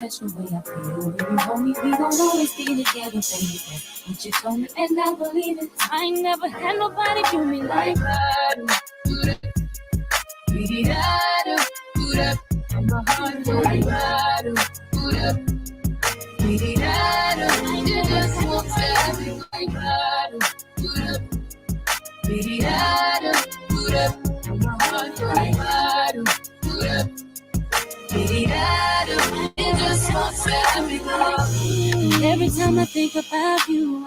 That's the way I feel. When you hold me, we gon' always be together, baby. What you told me, and I believe it. I ain't never had nobody do me like that. My heart go like that. You just won't stop me like that. My heart go like that. It just won't stop me like. Every time I think about you,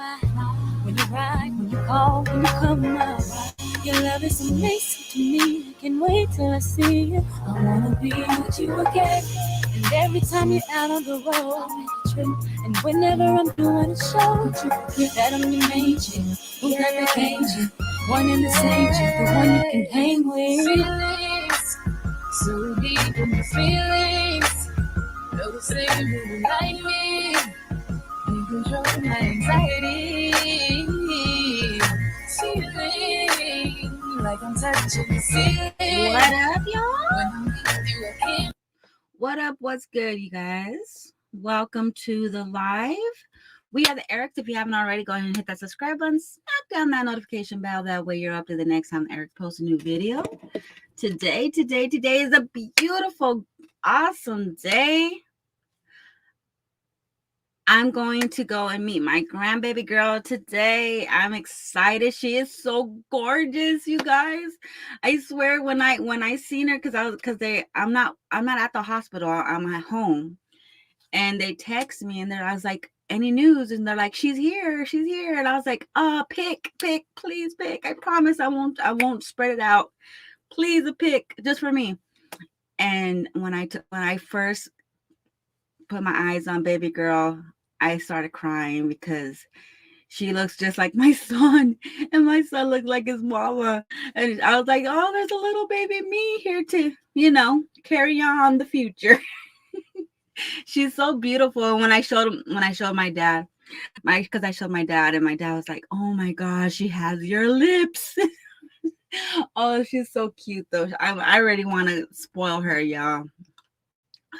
when you ride, when you call, when you come up, your love is amazing to me. I can't wait till I see you. I wanna be with you again. And every time you're out on the road, make a trip. And whenever I'm doing a show, you forget that I'm your main chick. Who's never changed you? One and the same chick, the one you can hang with. Feelings, so deep in the feelings. No saying you like me. You control my anxiety. Feeling like I'm touching the ceiling. What up, y'all? What up? What's good, you guys? Welcome to the live. We are the Erics. If you haven't already, go ahead and hit that subscribe button. Smack down that notification bell. That way you're up to the next time Eric posts a new video. Today is a beautiful, awesome day. I'm going to go and meet my grandbaby girl today. I'm excited. She is so gorgeous, you guys. I swear when I seen her, I'm not at the hospital. I'm at home, and they text me and I was like, any news? And they're like, she's here. And I was like, pick, please pick. I promise I won't spread it out. Please a pick just for me. And when I first put my eyes on baby girl, I started crying because she looks just like my son, and my son looked like his mama. And I was like, oh, there's a little baby me here to, carry on the future. She's so beautiful. And when I showed my dad, because I showed my dad, and my dad was like, oh my gosh, she has your lips. Oh, she's so cute though. I already want to spoil her, y'all.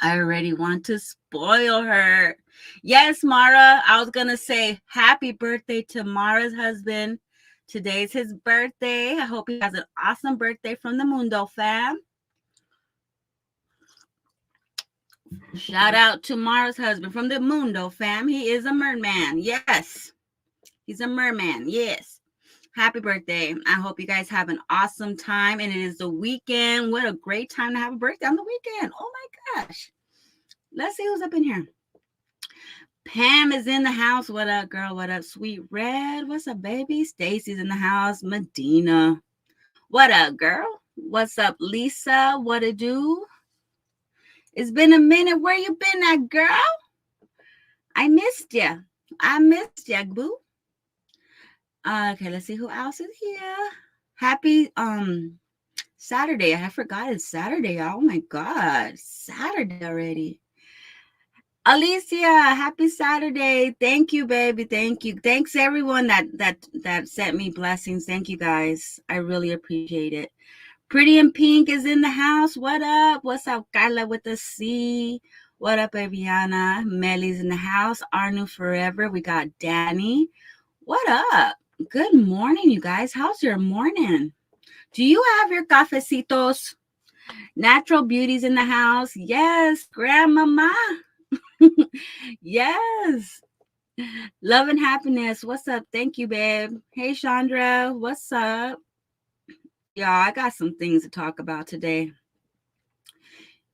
I already want to spoil her. Yes, Mara, I was going to say happy birthday to Mara's husband. Today's his birthday. I hope he has an awesome birthday from the Mundo fam. Shout out to Mara's husband from the Mundo fam. He is a merman. Yes. He's a merman. Yes. Happy birthday. I hope you guys have an awesome time. And it is the weekend. What a great time to have a birthday on the weekend. Oh my gosh. Let's see who's up in here. Pam is in the house. What up, girl? What up, Sweet Red? What's up, baby? Stacy's in the house. Medina. What up, girl? What's up, Lisa? What it do? It's been a minute. Where you been at, girl? I missed you. Boo. Okay, let's see who else is here. Happy Saturday. I forgot it's Saturday. Oh my God. Saturday already. Alicia, happy Saturday. Thank you, baby. Thank you. Thanks everyone that sent me blessings. Thank you guys. I really appreciate it. Pretty in Pink is in the house. What up? What's up, Carla with the C? What up, Aviana? Melly's in the house. Arnu Forever. We got Danny. What up? Good morning, you guys. How's your morning? Do you have your cafecitos? Natural Beauties in the house. Yes, Grandmama. Yes. Love and happiness. What's up? Thank you, babe. Hey, Chandra. What's up? Y'all, I got some things to talk about today.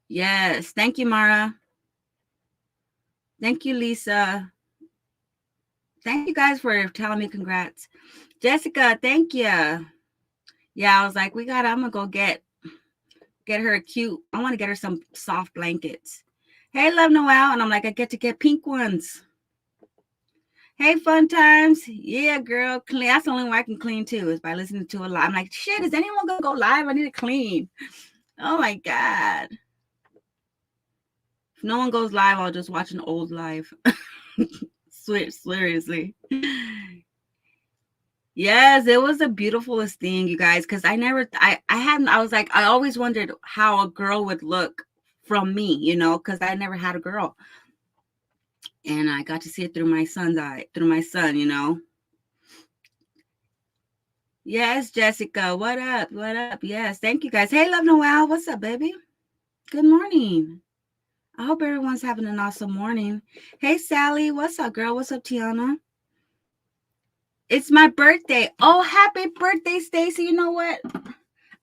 Yes. Thank you, Mara. Thank you, Lisa. Thank you guys for telling me congrats. Jessica, thank you. Yeah, I was like, I'm going to go get her a cute. I want to get her some soft blankets. Hey, Love Noel. And I'm like, I get to get pink ones. Hey, Fun Times. Yeah, girl. Clean. That's the only way I can clean, too, is by listening to a live. I'm like, shit, is anyone going to go live? I need to clean. Oh, my God. If no one goes live, I'll just watch an old live. Seriously. Yes, it was the beautifulest thing, you guys, because I always wondered how a girl would look from me, because I never had a girl. And I got to see it through my son's eye, through my son, you know. Yes, Jessica. What up? What up? Yes. Thank you guys. Hey, Love Noel. What's up, baby? Good morning. I hope everyone's having an awesome morning. Hey, Sally. What's up, girl? What's up, Tiana? It's my birthday. Oh, happy birthday, Stacy. You know what?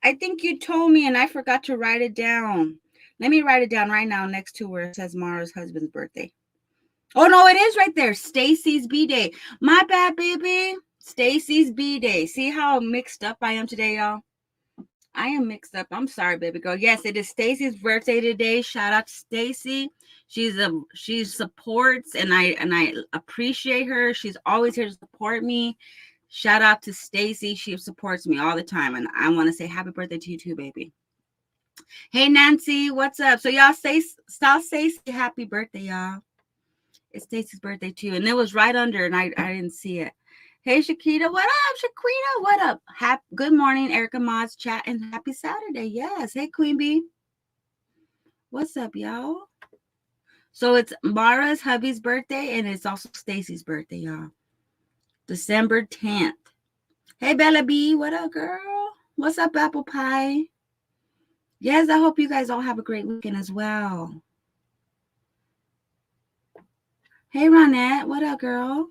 I think you told me and I forgot to write it down. Let me write it down right now next to where it says Mara's husband's birthday. Oh, no, it is right there. Stacy's B-Day. My bad, baby. Stacy's B-Day. See how mixed up I am today, y'all? I am mixed up. I'm sorry, baby girl. Yes, it is Stacy's birthday today. Shout out to Stacy. She supports and I appreciate her. She's always here to support me. Shout out to Stacy. She supports me all the time. And I want to say happy birthday to you too, baby. Hey Nancy, what's up? So y'all say Stacy happy birthday, y'all. It's Stacy's birthday too. And it was right under and I didn't see it. Hey, Shakita, what up? Shaquita, what up? Good morning, Erica Mods chat, and happy Saturday. Yes. Hey, Queen Bee. What's up, y'all? So it's Mara's hubby's birthday, and it's also Stacy's birthday, y'all. December 10th. Hey, Bella B, what up, girl? What's up, Apple Pie? Yes, I hope you guys all have a great weekend as well. Hey, Ronette, what up, girl?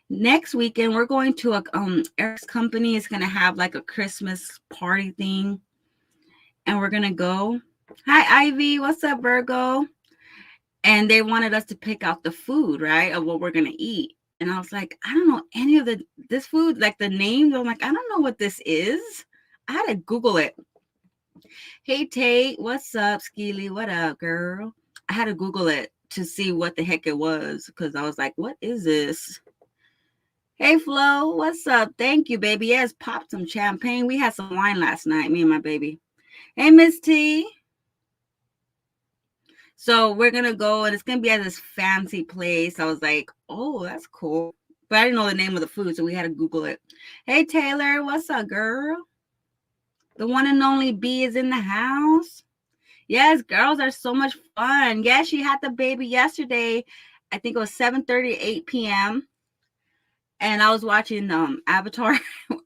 Next weekend, we're going to Eric's company is going to have like a Christmas party thing. And we're going to go. Hi, Ivy. What's up, Virgo? And they wanted us to pick out the food, right, of what we're going to eat. And I was like, I don't know any of this food, like the names. I'm like, I don't know what this is. I had to Google it. Hey, Tate. What's up, Skeely? What up, girl? I had to Google it to see what the heck it was because I was like, what is this? Hey, Flo, what's up? Thank you, baby. Yes, popped some champagne. We had some wine last night, me and my baby. Hey, Miss T. So we're going to go, and it's going to be at this fancy place. I was like, oh, that's cool. But I didn't know the name of the food, so we had to Google it. Hey, Taylor, what's up, girl? The one and only B is in the house. Yes, girls are so much fun. Yes, she had the baby yesterday. I think it was 7:30, 8 p.m., and I was watching Avatar.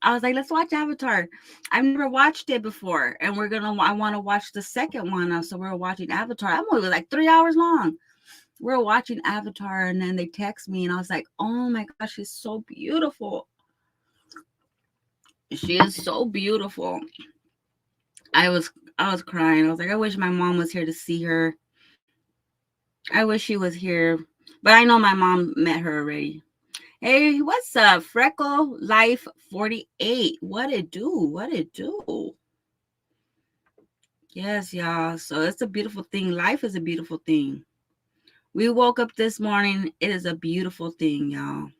I was like, let's watch Avatar. I've never watched it before. And I want to watch the second one. So we're watching Avatar. That movie was like 3 hours long. We're watching Avatar and then they text me and I was like, oh my gosh, she's so beautiful. She is so beautiful. I was crying. I was like, I wish my mom was here to see her. I wish she was here. But I know my mom met her already. Hey, what's up? Freckle Life 48. What it do? What it do? Yes, y'all. So it's a beautiful thing. Life is a beautiful thing. We woke up this morning. It is a beautiful thing, y'all.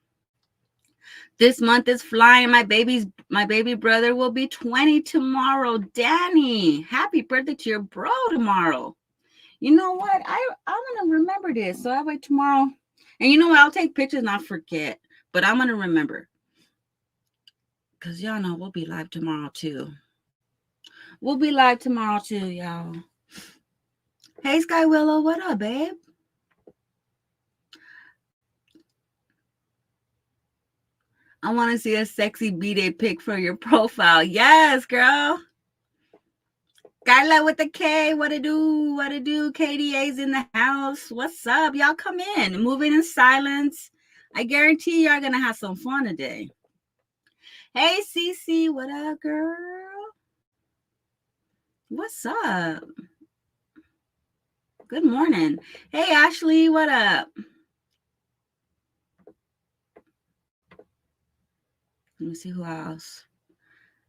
This month is flying. My baby brother will be 20 tomorrow. Danny, happy birthday to your bro tomorrow. You know what? I'm gonna remember this. So I wait tomorrow. And you know what? I'll take pictures and I'll forget. But I'm going to remember. Because y'all know we'll be live tomorrow, too. We'll be live tomorrow, too, y'all. Hey, Sky Willow. What up, babe? I want to see a sexy B-Day pic for your profile. Yes, girl. Skyla with the K. What it do? What it do? KDA's in the house. What's up? Y'all come in. Moving in silence. I guarantee y'all going to have some fun today. Hey, Cece, what up, girl? What's up? Good morning. Hey, Ashley, what up? Let me see who else.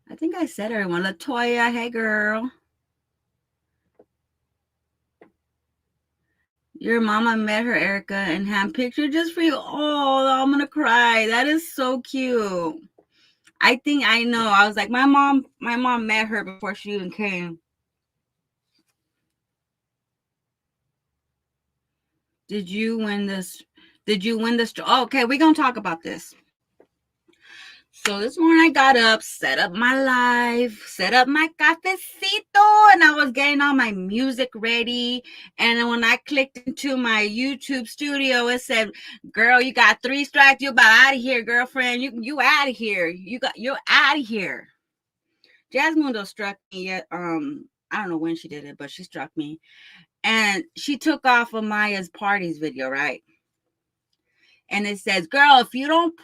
I think I said everyone. Latoya, hey, girl. Your mama met her, Erica, and hand picture just for you. Oh, I'm going to cry. That is so cute. I think I know. I was like, my mom met her before she even came. Did you win this? Oh, okay, we're going to talk about this. So this morning I got up, set up my live, set up my cafecito, and I was getting all my music ready. And then when I clicked into my YouTube studio, it said, "Girl, you got 3 strikes. You about out of here, girlfriend. You out of here. You're out of here." Jasmundo struck me. I don't know when she did it, but she struck me, and she took off of Maya's parties video, right? And it says, "Girl, if you don't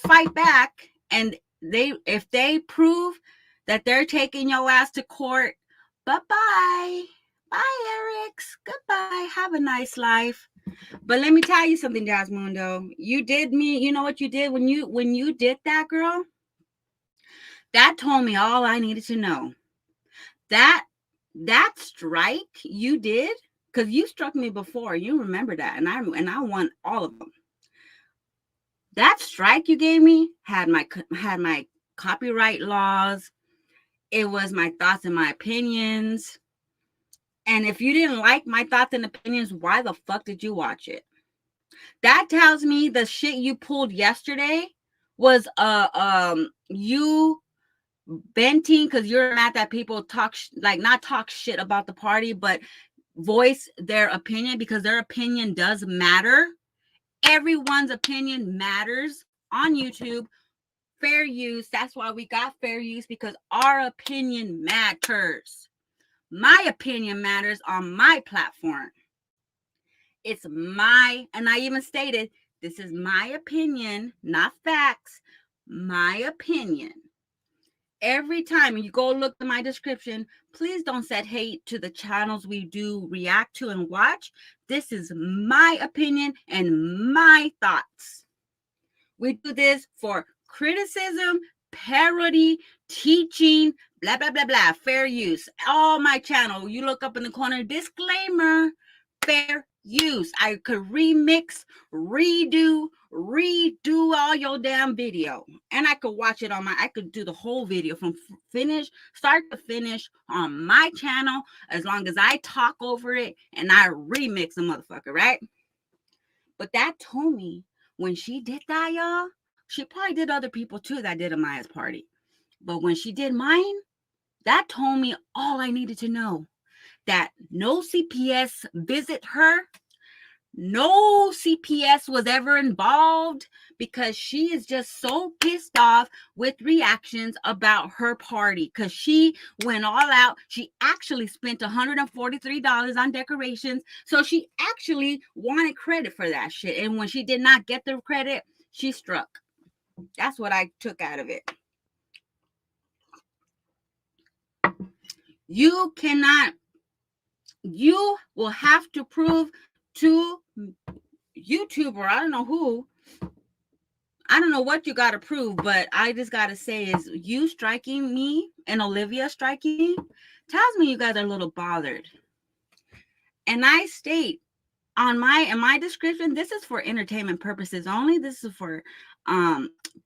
fight back, and if they prove that they're taking your ass to court, bye-bye. Bye, Erics. Goodbye. Have a nice life." But let me tell you something, Jasmundo. You did me. You know what you did when you did that, girl? That told me all I needed to know. That strike you did, because you struck me before. You remember that, and I won all of them. That strike you gave me had my copyright laws. It was my thoughts and my opinions. And if you didn't like my thoughts and opinions, why the fuck did you watch it? That tells me the shit you pulled yesterday was you venting because you're mad that people not talk shit about the party, but voice their opinion, because their opinion does matter. Everyone's opinion matters on YouTube. Fair use. That's why we got fair use, because our opinion matters. My opinion matters on my platform. It's and I even stated, this is my opinion, not facts. My opinion. Every time you go look at my description, please don't set hate to the channels we do react to and watch. This is my opinion and my thoughts. We do this for criticism, parody, teaching, blah, blah, blah, blah, fair use. All my channel, you look up in the corner, disclaimer, fair use. I could remix, redo all your damn video. And I could watch it I could do the whole video from start to finish on my channel, as long as I talk over it and I remix a motherfucker, right? But that told me, when she did that, y'all, she probably did other people too that did Amaya's party. But when she did mine, that told me all I needed to know. That no CPS visit her. No CPS was ever involved, because she is just so pissed off with reactions about her party, because she went all out. She actually spent $143 on decorations, so she actually wanted credit for that shit. And when she did not get the credit, she struck. That's what I took out of it. You will have to prove to YouTube, or I don't know who, I don't know what you got to prove, but I just got to say is, you striking me and Olivia striking me tells me you guys are a little bothered. And I state in my description, this is for entertainment purposes only. This is for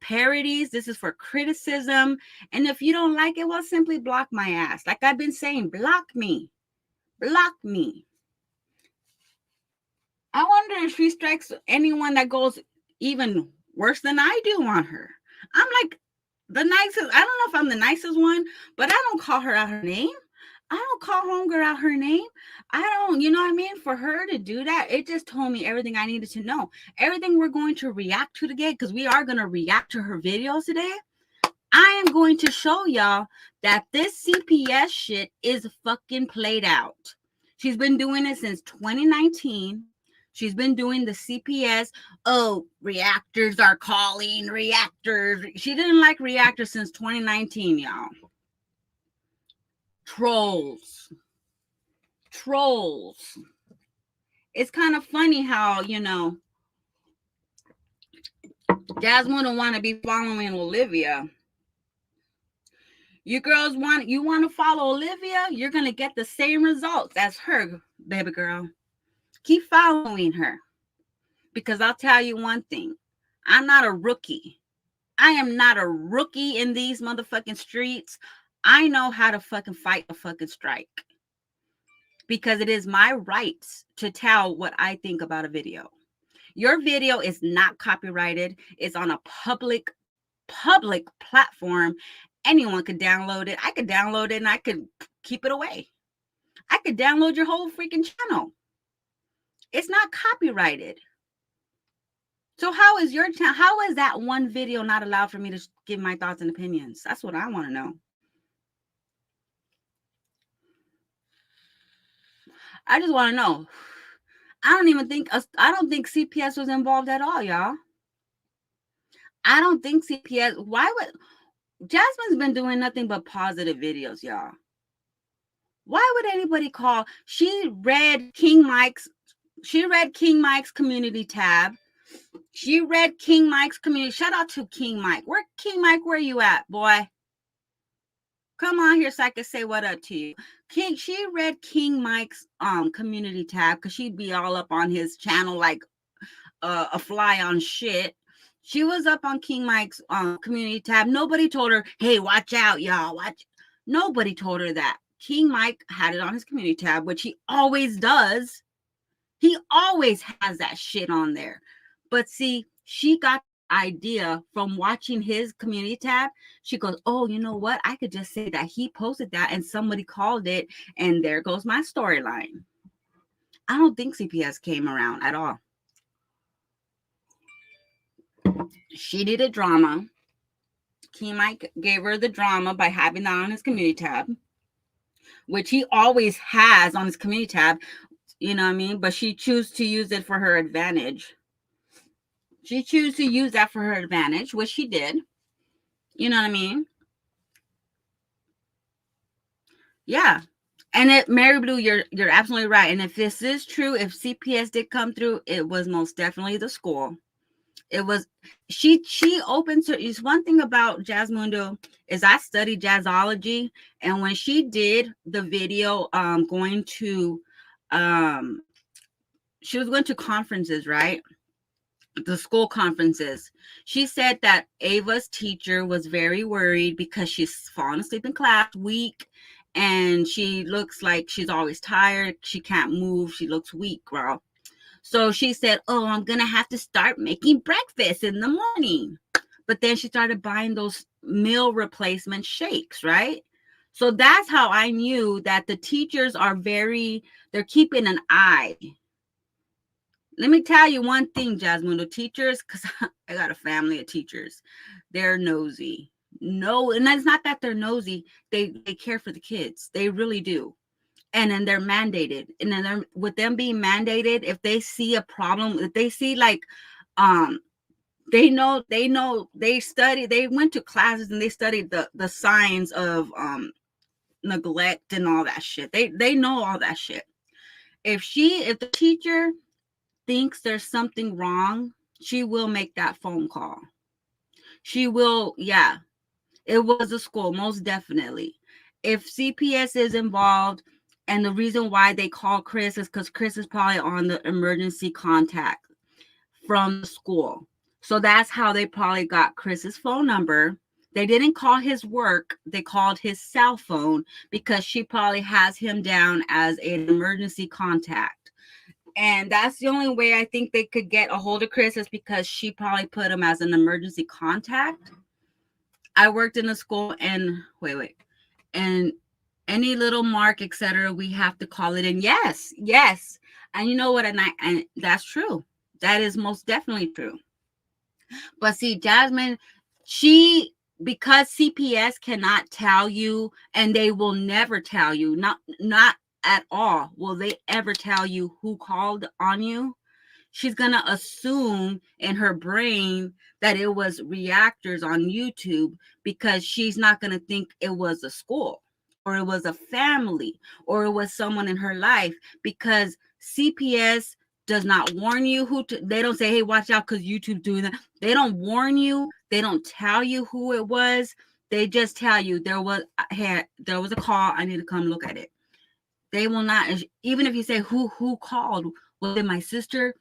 parodies. This is for criticism. And if you don't like it, well, simply block my ass. Like I've been saying, block me. Block me. I wonder if she strikes anyone that goes even worse than I do on her. I'm like the nicest. I don't know if I'm the nicest one, but I don't call her out her name. I don't call homegirl out her name. I don't, you know what I mean? For her to do that, it just told me everything I needed to know. Everything we're going to react to today, because we are going to react to her videos today. I am going to show y'all that this CPS shit is fucking played out. She's been doing it since 2019. She's been doing the CPS. Oh, reactors are calling reactors. She didn't like reactors since 2019, y'all. Trolls. It's kind of funny how, Jasmine don't want to be following Olivia. You girls want to follow Olivia, you're going to get the same results as her, baby girl. Keep following her. Because I'll tell you one thing. I'm not a rookie. I am not a rookie in these motherfucking streets. I know how to fucking fight a fucking strike. Because it is my right to tell what I think about a video. Your video is not copyrighted. It's on a public public platform. Anyone could download it. I could download it and I could keep it away. I could download your whole freaking channel. It's not copyrighted. So how is your channel? How is that one video not allowed for me to give my thoughts and opinions? That's what I want to know. I just want to know. I don't think CPS was involved at all, y'all. I don't think CPS. Why would Jasmine's been doing nothing but positive videos, y'all? Why would anybody call? She read King Mike's community tab. She read King Mike's community. Shout out to King Mike. Where you at, boy? Come on here so I can say what up to you. She read King Mike's community tab because she'd be all up on his channel like a fly on shit. She was up on King Mike's community tab. Nobody told her, hey, watch out, y'all. Nobody told her that. King Mike had it on his community tab, which he always does. He always has that shit on there. But see, she got the idea from watching his community tab. She goes, oh, you know what? I could just say that he posted that and somebody called it, and there goes my storyline. I don't think CPS came around at all. She needed drama. King Mike gave her the drama by having that on his community tab, which he always has on his community tab, you know what I mean? But she chose to use it for her advantage. She chose to use that for her advantage, which she did. You know what I mean? Yeah. And Mary Blue, you're absolutely right. And if this is true, if CPS did come through, it was most definitely the school. It was she opens her. Is one thing about Jazzmundo is I studied jazzology, and when she did the video, she was going to conferences, right? The school conferences. She said that Ava's teacher was very worried because she's fallen asleep in class, weak, and she looks like she's always tired. She can't move. She looks weak, girl. So she said, oh, I'm going to have to start making breakfast in the morning. But then she started buying those meal replacement shakes, right? So that's how I knew that the teachers are they're keeping an eye. Let me tell you one thing, Jasmine, the teachers, because I got a family of teachers, they're nosy. No, and that's not that they're nosy. They care for the kids. They really do. And then they're mandated. And then with them being mandated, if they see a problem, if they see like, they went to classes and they studied the signs of neglect and all that shit. They know all that shit. If the teacher thinks there's something wrong, she will make that phone call. She will, yeah. It was a school, most definitely. If CPS is involved, and the reason why they call Chris is because Chris is probably on the emergency contact from the school. So that's how they probably got Chris's phone number. They didn't call his work. They called his cell phone because she probably has him down as an emergency contact. And that's the only way I think they could get a hold of Chris is because she probably put him as an emergency contact. I worked in a school and and any little mark, etc., we have to call it in. Yes. And you know what? And that's true. That is most definitely true. But see, Jasmine, because CPS cannot tell you, and they will never tell you, not at all will they ever tell you who called on you. She's going to assume in her brain that it was reactors on YouTube because she's not going to think it was a school or it was a family or it was someone in her life, because CPS does not warn you they don't say, hey, watch out because YouTube's doing that. They don't warn you. They don't tell you who it was. They just tell you there was a call. I need to come look at it. They will not, even if you say who called, was it my sister?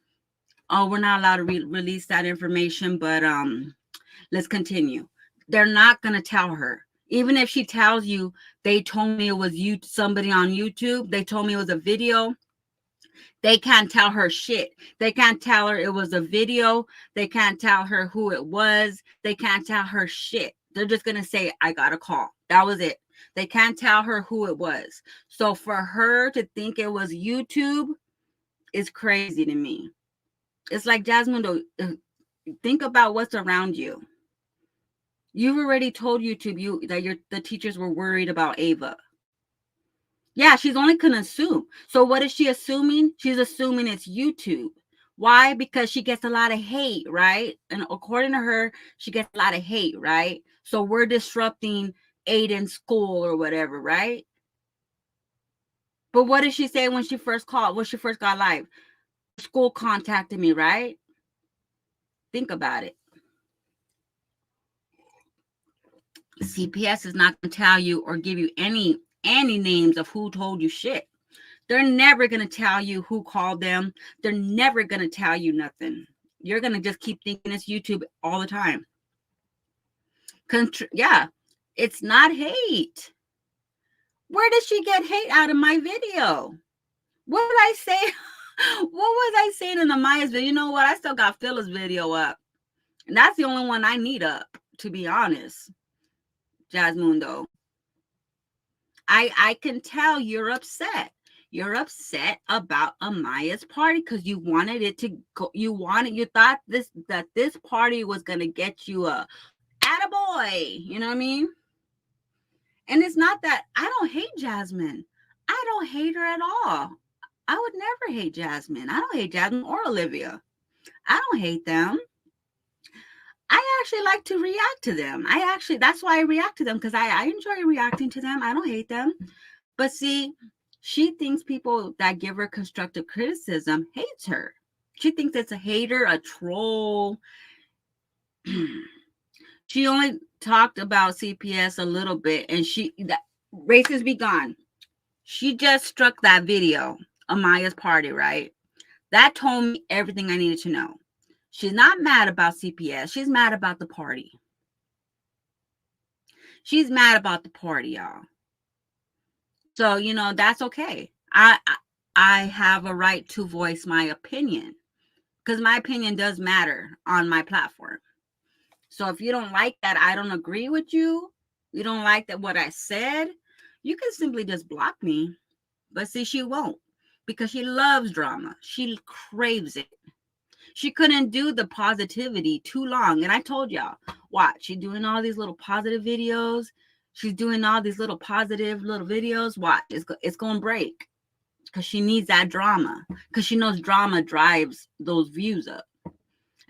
Oh, we're not allowed to release that information, but let's continue. They're not going to tell her. Even if she tells you, they told me it was somebody on YouTube. They told me it was a video. They can't tell her shit. They can't tell her it was a video. They can't tell her who it was. They can't tell her shit. They're just going to say, I got a call. That was it. They can't tell her who it was. So for her to think it was YouTube is crazy to me. It's like, Jasmine, think about what's around you. You've already told YouTube that the teachers were worried about Ava. Yeah, she's only going to assume. So what is she assuming? She's assuming it's YouTube. Why? Because she gets a lot of hate, right? And according to her, she gets a lot of hate, right? So we're disrupting Aiden's school or whatever, right? But what did she say when she first called, when she first got live? School contacted me, right? Think about it. CPS is not going to tell you or give you any names of who told you shit. They're never going to tell you who called them. They're never going to tell you nothing. You're going to just keep thinking it's YouTube all the time. Yeah, it's not hate. Where did she get hate out of my video? What did I say? What was I saying in the Maya's video? You know what? I still got Phyllis' video up. And that's the only one I need up, to be honest. Jasmundo. I can tell you're upset. You're upset about Amaya's party because you wanted it to go. You thought that this party was gonna get you a attaboy. You know what I mean? And it's not that I don't hate Jasmine. I don't hate her at all. I would never hate Jasmine. I don't hate Jasmine or Olivia. I don't hate them. I actually like to react to them. That's why I react to them, because I enjoy reacting to them. I don't hate them. But see, she thinks people that give her constructive criticism hates her. She thinks it's a hater, a troll. She only talked about CPS a little bit, and that Racist Be Gone. She just struck that video, Amaya's party, right? That told me everything I needed to know. She's not mad about CPS. She's mad about the party. She's mad about the party, y'all. So, that's okay. I have a right to voice my opinion, because my opinion does matter on my platform. So if you don't like that, I don't agree with you, you don't like that what I said, you can simply just block me. But see, she won't, because she loves drama. She craves it. She couldn't do the positivity too long. And I told y'all, watch, she's doing all these little positive videos. She's doing all these little positive little videos. Watch, it's going to break, because she needs that drama, because she knows drama drives those views up.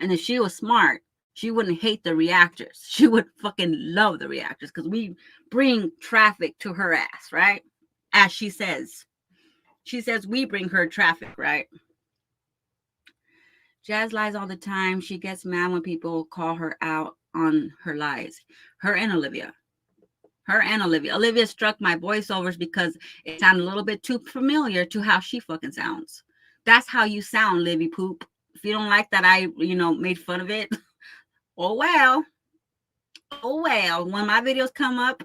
And if she was smart, she wouldn't hate the reactors. She would fucking love the reactors, because we bring traffic to her ass, right? As she says. She says we bring her traffic, right? Jazz lies all the time. She gets mad when people call her out on her lies. Her and Olivia. Olivia struck my voiceovers because it sounded a little bit too familiar to how she fucking sounds. That's how you sound, Livy Poop. If you don't like that I, made fun of it, oh well. When my videos come up,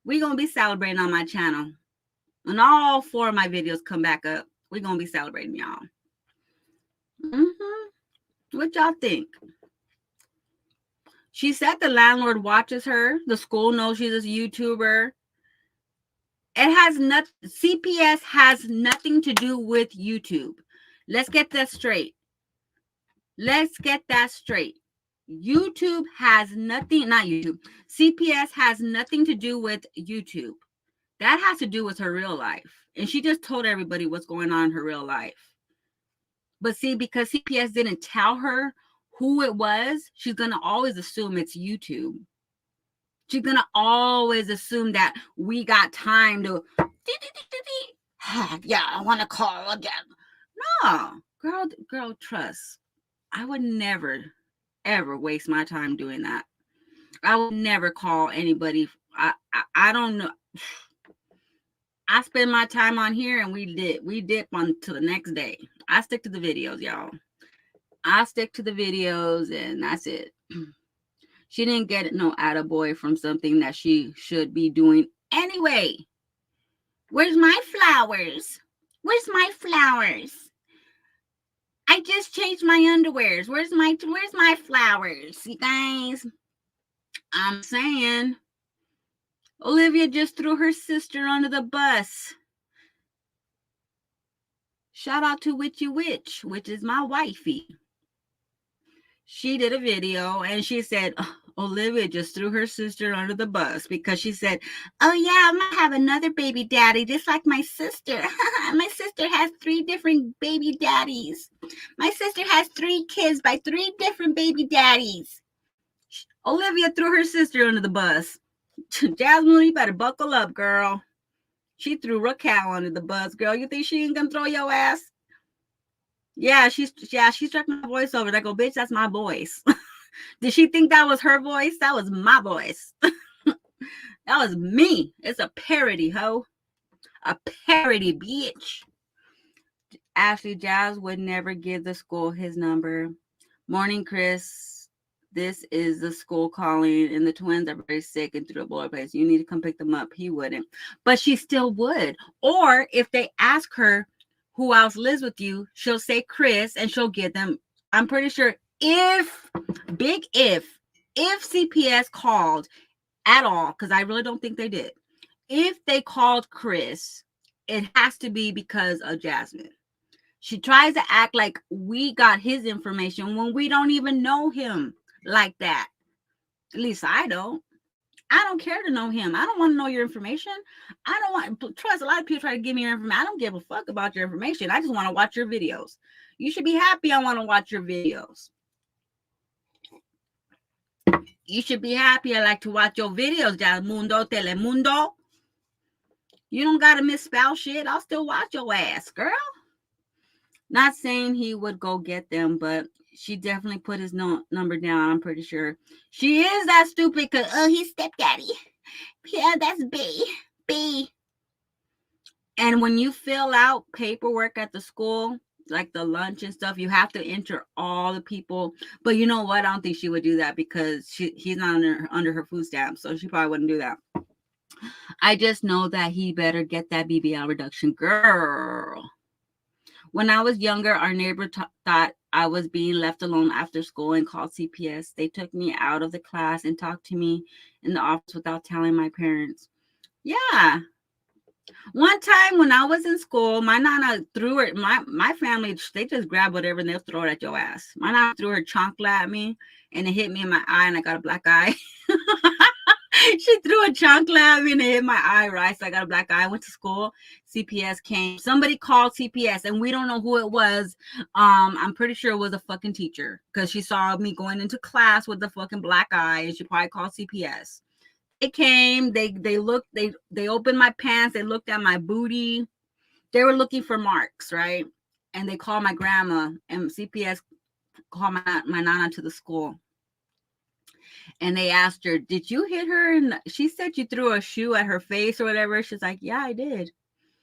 we're going to be celebrating on my channel. When all 4 of my videos come back up, we're going to be celebrating, y'all. What y'all think? She said the landlord watches her. The school knows she's a YouTuber. It has nothing. CPS has nothing to do with YouTube. Let's get that straight. YouTube has nothing, not YouTube. CPS has nothing to do with YouTube. That has to do with her real life. And she just told everybody what's going on in her real life. But see, because CPS didn't tell her who it was, she's going to always assume it's YouTube. She's going to always assume that we got time to, yeah, I want to call again. No, girl, trust. I would never, ever waste my time doing that. I would never call anybody. I don't know. I spend my time on here, and we dip on to the next day. I stick to the videos, y'all. I stick to the videos, and that's it. She didn't get no attaboy from something that she should be doing anyway. Where's my flowers? I just changed my underwears. Where's my flowers, you guys? I'm saying Olivia just threw her sister under the bus. Shout out to Witchy Witch, which is my wifey. She did a video and she said, Olivia just threw her sister under the bus because she said, oh yeah, I'm gonna have another baby daddy just like my sister. My sister has 3 different baby daddies. My sister has 3 kids by 3 different baby daddies. Olivia threw her sister under the bus. Jasmine, you better buckle up, girl. She threw Raquel under the bus, girl. You think she ain't gonna throw your ass? Yeah, she struck my voice over. I go, bitch, that's my voice. Did she think that was her voice? That was my voice. That was me. It's a parody, ho. A parody, bitch. Ashley, Jazz would never give the school his number. Morning, Chris. This is the school calling, and the twins are very sick and through a blood place. You need to come pick them up. He wouldn't. But she still would. Or if they ask her who else lives with you, she'll say Chris, and she'll get them. I'm pretty sure if CPS called at all, because I really don't think they did, if they called Chris, it has to be because of Jasmine. She tries to act like we got his information when we don't even know him like that. At least I don't. I don't care to know him. I don't want to know your information. I don't want, trust, a lot of people try to give me your information. I don't give a fuck about your information. I just want to watch your videos. You should be happy I want to watch your videos. You should be happy I like to watch your videos, ya mundo, telemundo. You don't got to misspell shit. I'll still watch your ass, girl. Not saying he would go get them, but she definitely put his number down. I'm pretty sure. She is that stupid because, oh, he's stepdaddy. Yeah, that's B. And when you fill out paperwork at the school, like the lunch and stuff, you have to enter all the people. But you know what? I don't think she would do that because he's not under her food stamp. So she probably wouldn't do that. I just know that he better get that BBL reduction, girl. When I was younger, our neighbor thought I was being left alone after school and called CPS. They took me out of the class and talked to me in the office without telling my parents. Yeah. One time when I was in school, my nana threw her, my family, they just grab whatever and they'll throw it at your ass. My nana threw her chancla at me and it hit me in my eye and I got a black eye. She threw a chancla at me and it hit my eye, right? So I got a black eye. I went to school. CPS came. Somebody called CPS and we don't know who it was. I'm pretty sure it was a fucking teacher because she saw me going into class with the fucking black eye and she probably called CPS. They came, they looked, they opened my pants, they looked at my booty. They were looking for marks, right? And they called my grandma and CPS called my nana to the school. And they asked her, did you hit her? And she said you threw a shoe at her face or whatever. She's like, yeah, I did.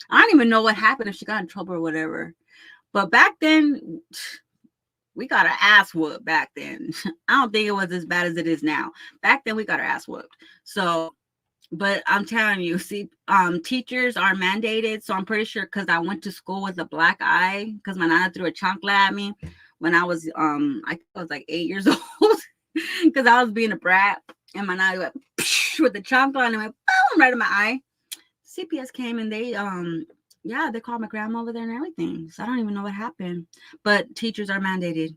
I don't even know what happened if she got in trouble or whatever. But back then, we got our ass whooped back then. I don't think it was as bad as it is now. Back then, we got our ass whooped. So, but I'm telling you, see, teachers are mandated. So I'm pretty sure because I went to school with a black eye because my nana threw a chancla at me when I was like 8 years old. Because I was being a brat and my nana went with the chancla and it went boom right in my eye. CPS came and they they called my grandma over there and everything. So I don't even know what happened. But teachers are mandated.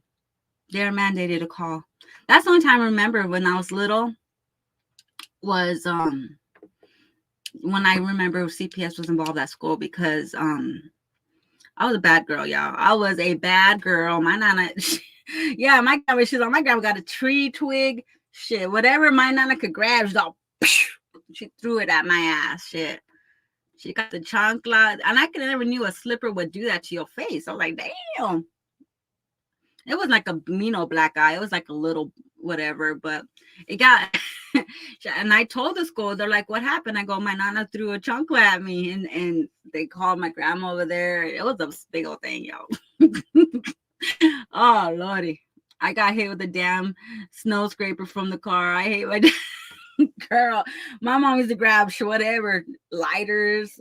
They're mandated to call. That's the only time I remember when I was little was when I remember CPS was involved at school because I was a bad girl, y'all. I was a bad girl. My nana yeah, my grandma got a tree twig, shit, whatever my nana could grab, she threw it at my ass, shit. She got the chancla, and I could never knew a slipper would do that to your face. I was like, damn. It was like a black eye. It was like a little whatever, but it got. And I told the school, they're like, what happened? I go, my nana threw a chancla at me, and they called my grandma over there. It was a big old thing, yo. Oh lordy, I got hit with a damn snow scraper from the car. I hate my girl. My mom used to grab whatever lighters.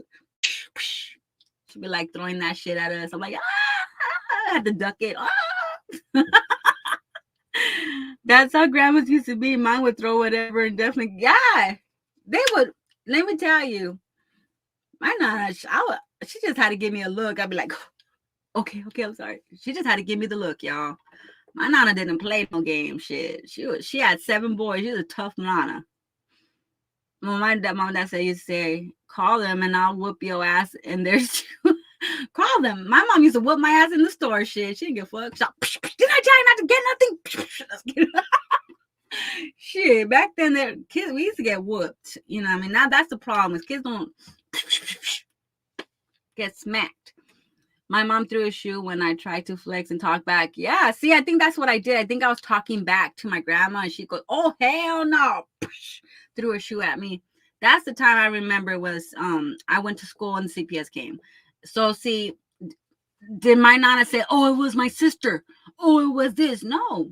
She'd be like throwing that shit at us. I'm like, I had to duck it. That's how grandmas used to be. Mine would throw whatever and definitely, yeah, they would. Let me tell you, my nana, she just had to give me a look. I'd be like, okay, I'm sorry. She just had to give me the look, y'all. My nana didn't play no game shit. She had 7 boys. She was a tough nana. Well, my mom and dad used to say, call them and I'll whoop your ass. And there's call them. My mom used to whoop my ass in the store. Shit, she didn't give a fuck. Did I tell you not to get nothing? Shit, back then, the kids, we used to get whooped. You know what I mean? Now that's the problem, is kids don't get smacked. My mom threw a shoe when I tried to flex and talk back. Yeah, see, I think that's what I did. I think I was talking back to my grandma, and she goes, oh, hell no. Threw a shoe at me. That's the time I remember was I went to school and CPS came. So, see, did my nana say, oh, it was my sister? Oh, it was this? No.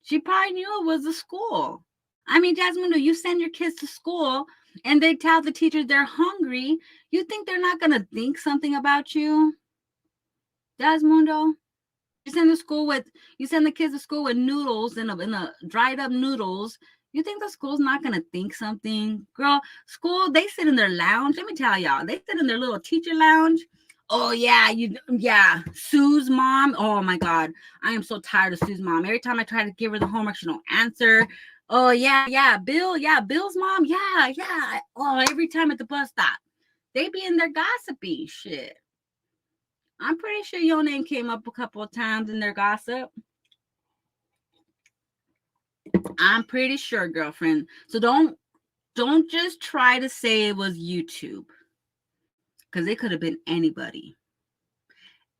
She probably knew it was the school. I mean, Jasmine, you send your kids to school and they tell the teachers they're hungry. You think they're not going to think something about you? Jasmundo? You send the kids to school with noodles in a dried up noodles. You think the school's not gonna think something? Girl, school, they sit in their lounge. Let me tell y'all, they sit in their little teacher lounge. Oh yeah, Sue's mom. Oh my God, I am so tired of Sue's mom. Every time I try to give her the homework, she don't answer. Oh yeah, Bill's mom. Yeah. Oh, every time at the bus stop, they be in their gossipy shit. I'm pretty sure your name came up a couple of times in their gossip. I'm pretty sure, girlfriend. So don't just try to say it was YouTube, because it could have been anybody.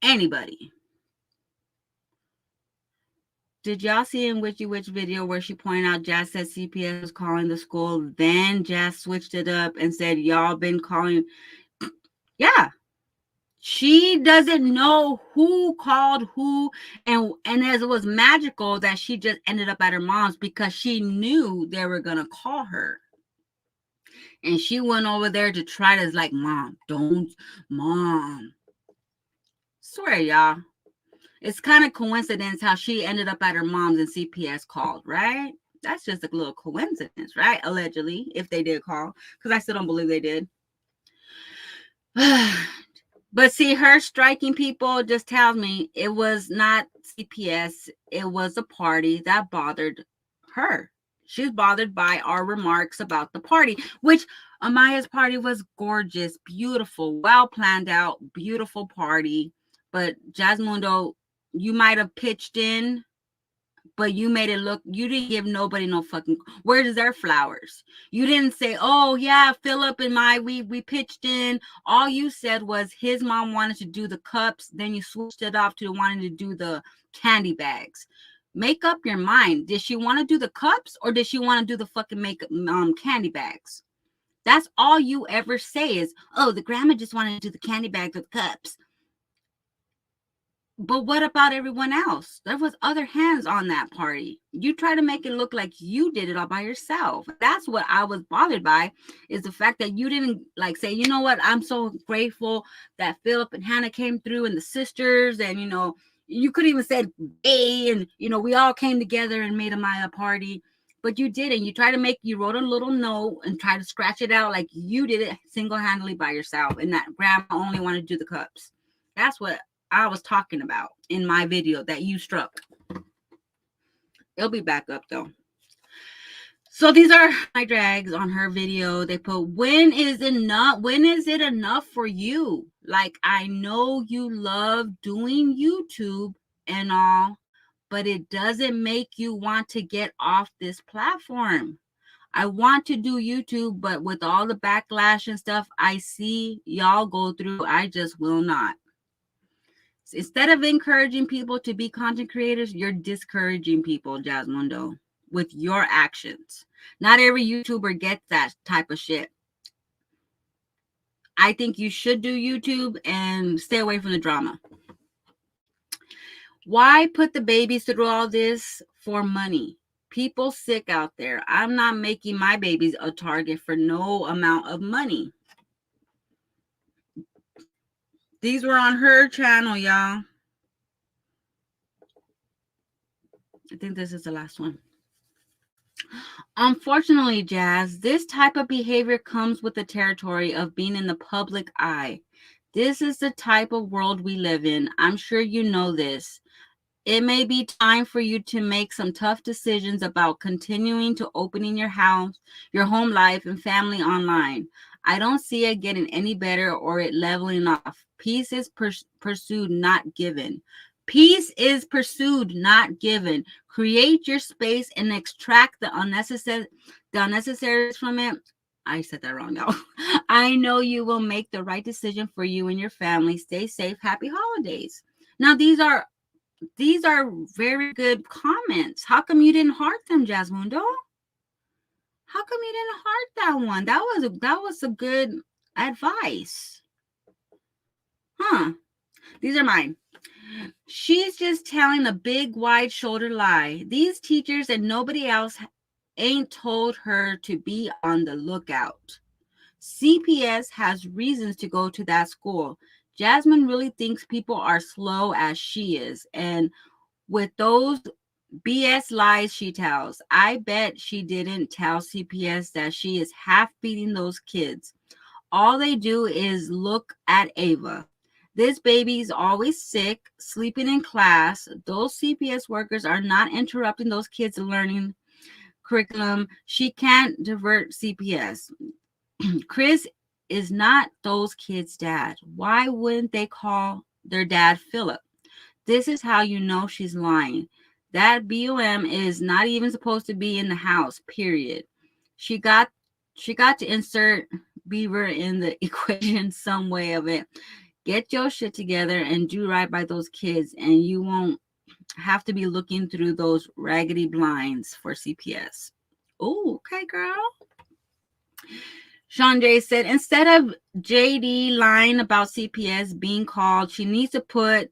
Anybody. Did y'all see in Witchy Witch video where she pointed out Jazz said CPS was calling the school? Then Jazz switched it up and said, y'all been calling. Yeah. She doesn't know who called who, and as it was magical that she just ended up at her mom's because she knew they were gonna call her, and she went over there to try to like, mom. Swear, y'all, it's kind of coincidence how she ended up at her mom's and CPS called, right? That's just a little coincidence, right? Allegedly, if they did call, because I still don't believe they did. But see, her striking people just tells me it was not CPS. It was a party that bothered her. She's bothered by our remarks about the party, which Amaya's party was gorgeous, beautiful, well planned out, beautiful party. But Jasmundo, you might have pitched in, but you made it look, you didn't give nobody no fucking, where's their flowers? You didn't say, oh yeah, Philip and we pitched in. All you said was his mom wanted to do the cups, then you switched it off to wanting to do the candy bags. Make up your mind. Did she want to do the cups, or did she want to do the fucking makeup candy bags? That's all you ever say is, oh, the grandma just wanted to do the candy bags with cups. But what about everyone else? There was other hands on that party. You try to make it look like you did it all by yourself. That's what I was bothered by, is the fact that you didn't like say, you know what, I'm so grateful that Philip and Hannah came through and the sisters, and you could even said hey, and we all came together and made a Maya party. But you didn't. You wrote a little note and tried to scratch it out like you did it single-handedly by yourself, and that grandma only wanted to do the cups. That's what I was talking about in my video that you struck. It'll be back up though. So these are my drags on her video. They put, when is it enough for you? Like, I know you love doing YouTube and all, but it doesn't make you want to get off this platform. I want to do YouTube, but with all the backlash and stuff I see y'all go through, I just will not. Instead of encouraging people to be content creators, you're discouraging people, Jasmundo, with your actions. Not every YouTuber gets that type of shit. I think you should do YouTube and stay away from the drama. Why put the babies through all this? For money. People sick out there. I'm not making my babies a target for no amount of money. These were on her channel, y'all. I think this is the last one. Unfortunately, Jazz, this type of behavior comes with the territory of being in the public eye. This is the type of world we live in. I'm sure you know this. It may be time for you to make some tough decisions about continuing to opening your house, your home life, and family online. I don't see it getting any better or it leveling off. Peace is pursued, not given. Peace is pursued, not given. Create your space and extract the unnecessaries from it. I said that wrong, y'all. I know you will make the right decision for you and your family. Stay safe. Happy holidays. Now, these are very good comments. How come you didn't heart them, Jasmundo? How come you didn't heart that one? That was a good advice. Huh. These are mine. She's just telling a big wide shoulder lie. These teachers and nobody else ain't told her to be on the lookout. CPS has reasons to go to that school. Jasmine really thinks people are slow as she is, and with those BS lies she tells, I bet she didn't tell CPS that she is half beating those kids. All they do is look at Ava. This baby's always sick, sleeping in class. Those CPS workers are not interrupting those kids' learning curriculum. She can't divert CPS. Chris is not those kids' dad. Why wouldn't they call their dad Philip? This is how you know she's lying. That BOM is not even supposed to be in the house, period. She got to insert Beaver in the equation some way of it. Get your shit together and do right by those kids, and you won't have to be looking through those raggedy blinds for CPS. Oh, okay, girl. Sean J said, instead of JD lying about CPS being called, she needs to put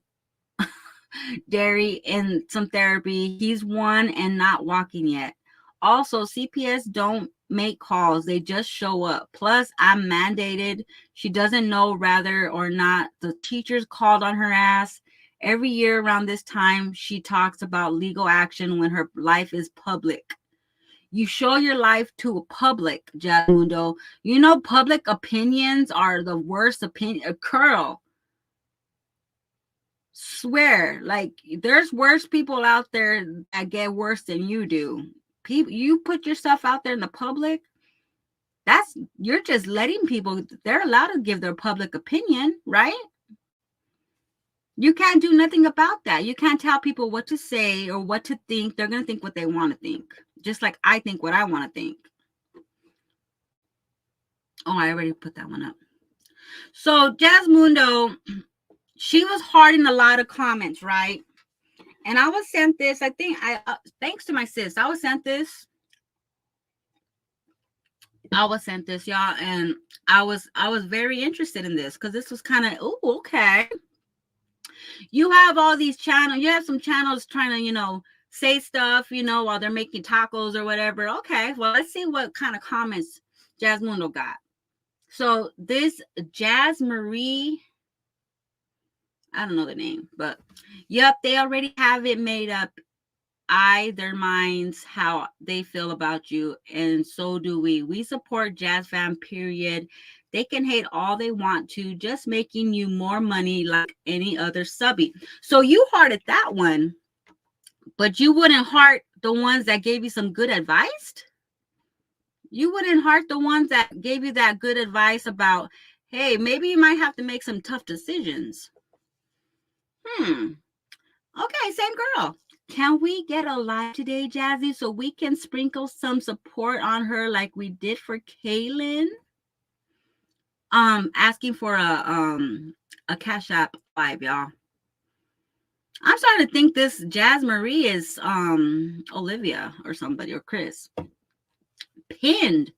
Derry in some therapy. He's one and not walking yet. Also, CPS don't make calls. They just show up. Plus, I'm mandated. She doesn't know whether or not the teachers called on her ass. Every year around this time, she talks about legal action when her life is public. You show your life to a public, Jasmundo. You know public opinions are the worst opinion. Curl. Swear, like there's worse people out there that get worse than you do. People, you put yourself out there in the public, you're just letting people, they're allowed to give their public opinion, right? You can't do nothing about that. You can't tell people what to say or what to think. They're going to think what they want to think, just like I think what I want to think. Oh, I already put that one up. So Jasmundo, she was harding a lot of comments, right? And I was sent this. I think thanks to my sis, I was sent this, y'all, and I was very interested in this because this was kind of, oh, okay. You have all these channels. You have some channels trying to, say stuff, while they're making tacos or whatever. Okay, well, let's see what kind of comments Jasmundo got. So this Jazz Marie, I don't know the name, but yep, they already have it made up. Their minds, how they feel about you, and so do we. We support Jazz Fam, period. They can hate all they want to, just making you more money like any other subby. So you hearted that one, but you wouldn't heart the ones that gave you some good advice? You wouldn't heart the ones that gave you that good advice about, hey, maybe you might have to make some tough decisions. Okay, same girl. Can we get a live today, Jazzy, so we can sprinkle some support on her like we did for Kaylin? Asking for a Cash App live, y'all. I'm starting to think this Jazz Marie is Olivia or somebody, or Chris. Pinned.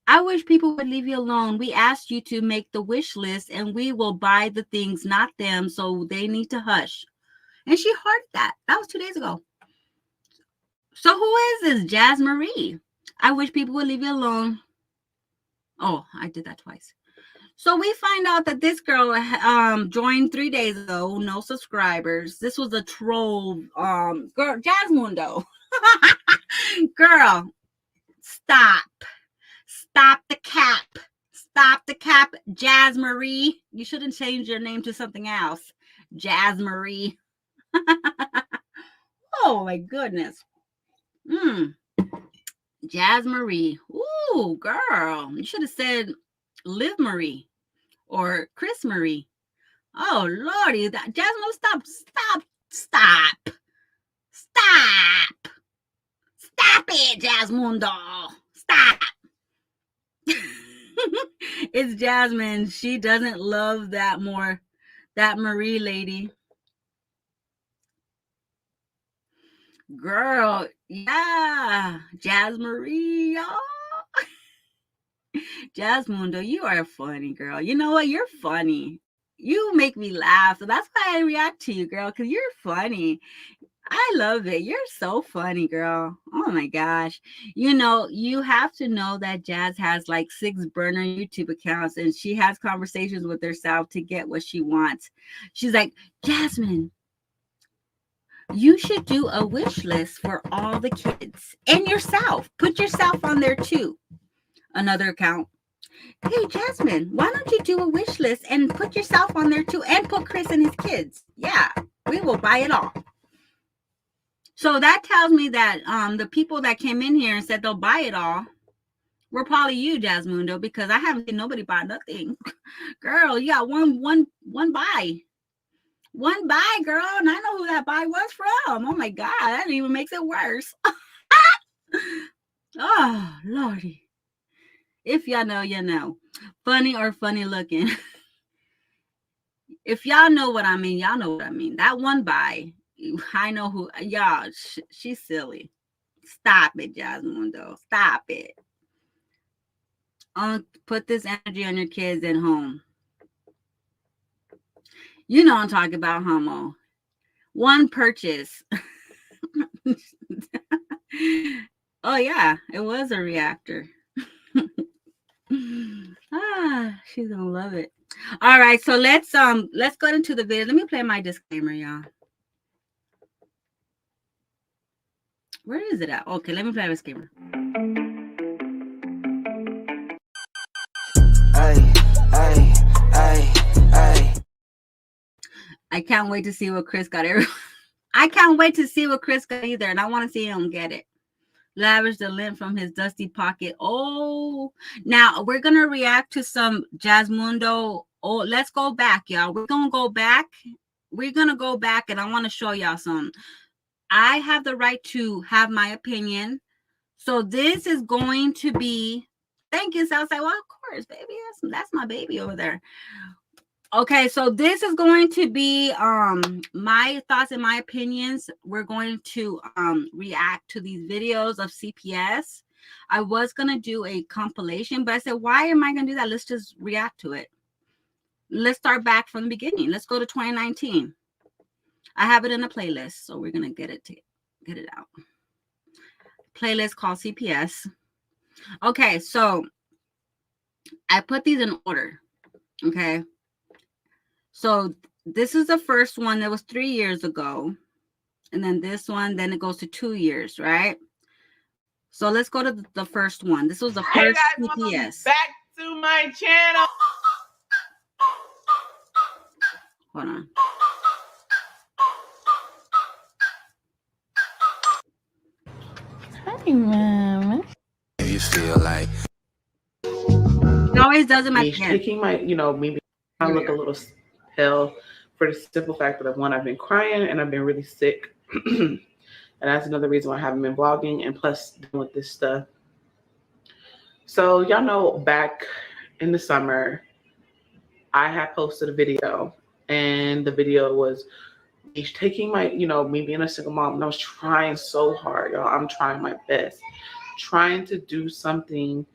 I wish people would leave you alone. We asked you to make the wish list and we will buy the things, not them, so they need to hush. And she hearted that. That was 2 days ago. So who is this Jazz Marie? I wish people would leave you alone. Oh, I did that twice. So we find out that this girl joined 3 days ago, no subscribers. This was a troll girl, Jasmundo. Girl, stop. Stop the cap. Stop the cap, Jazz Marie. You shouldn't change your name to something else. Jazz Marie. Oh my goodness. Jazz Marie. Ooh, girl. You should have said Liv Marie or Chris Marie. Oh Lordy. Jasmine, stop. Stop it, Jasmundo. Stop. It's Jasmine. She doesn't love that Marie lady. Girl, yeah. Jazz Marie. Oh. Jasmundo, you are funny, girl. You know what? You're funny. You make me laugh. So that's why I react to you, girl, because you're funny. I love it. You're so funny, girl. Oh my gosh. You know, you have to know that Jazz has like 6 burner YouTube accounts and she has conversations with herself to get what she wants. She's like, Jasmine, you should do a wish list for all the kids and yourself. Put yourself on there too. Another account. Hey, Jasmine, why don't you do a wish list and put yourself on there too and put Chris and his kids? Yeah, we will buy it all. So that tells me that the people that came in here and said they'll buy it all were probably you, Jasmundo, because I haven't seen nobody buy nothing. Girl, you got one buy. One buy, girl, and I know who that buy was from. Oh my God, that even makes it worse. Oh, Lordy. If y'all know, you know. Funny or funny looking. If y'all know what I mean, y'all know what I mean. That one buy, I know who. Y'all, she's silly. Stop it, Jasmundo. Stop it. Put this energy on your kids at home. You know I'm talking about, homo. One purchase. Oh yeah, it was a reactor. She's gonna love it. All right, so let's go into the video. Let me play my disclaimer, y'all. Where is it at? Okay, let me play a disclaimer. I can't wait to see what Chris got. I can't wait to see what Chris got either, and I want to see him get it. Lavish the lint from his dusty pocket. Oh, now we're gonna react to some Jasmundo. Oh, let's go back, y'all. We're gonna go back. We're gonna go back, and I want to show y'all some. I have the right to have my opinion. So this is going to be. Thank you, Southside. Well, of course, baby. That's my baby over there. Okay, so this is going to be my thoughts and my opinions. We're going to react to these videos of CPS. I was going to do a compilation, but I said, why am I going to do that? Let's just react to it. Let's start back from the beginning. Let's go to 2019. I have it in a playlist, so we're going to get it out. Playlist called CPS. Okay, so I put these in order, okay? So this is the first one that was 3 years ago. And then this one, then it goes to 2 years, right? So let's go to the first one. This was the first CPS. Welcome back to my channel. Hold on. Hey, man. You feel like It always does it my taking my, maybe I look a little pale for the simple fact that I've been crying and I've been really sick. And that's another reason why I haven't been vlogging, and plus dealing with this stuff. So y'all know back in the summer, I had posted a video, and the video was me taking my, me being a single mom, and I was trying so hard, y'all. I'm trying my best, trying to do something,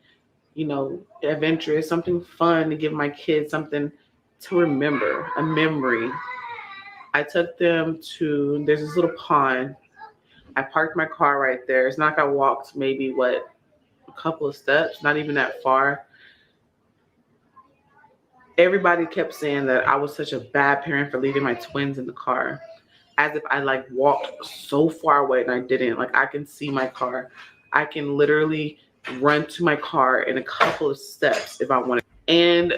adventurous, something fun to give my kids something to remember, a memory. I took them to, there's this little pond. I parked my car right there. It's not like I walked maybe, a couple of steps, not even that far. everybody kept saying that I was such a bad parent for leaving my twins in the car, as if I like walked so far away and I didn't. Like, I can see my car. I can literally run to my car in a couple of steps if I wanted. And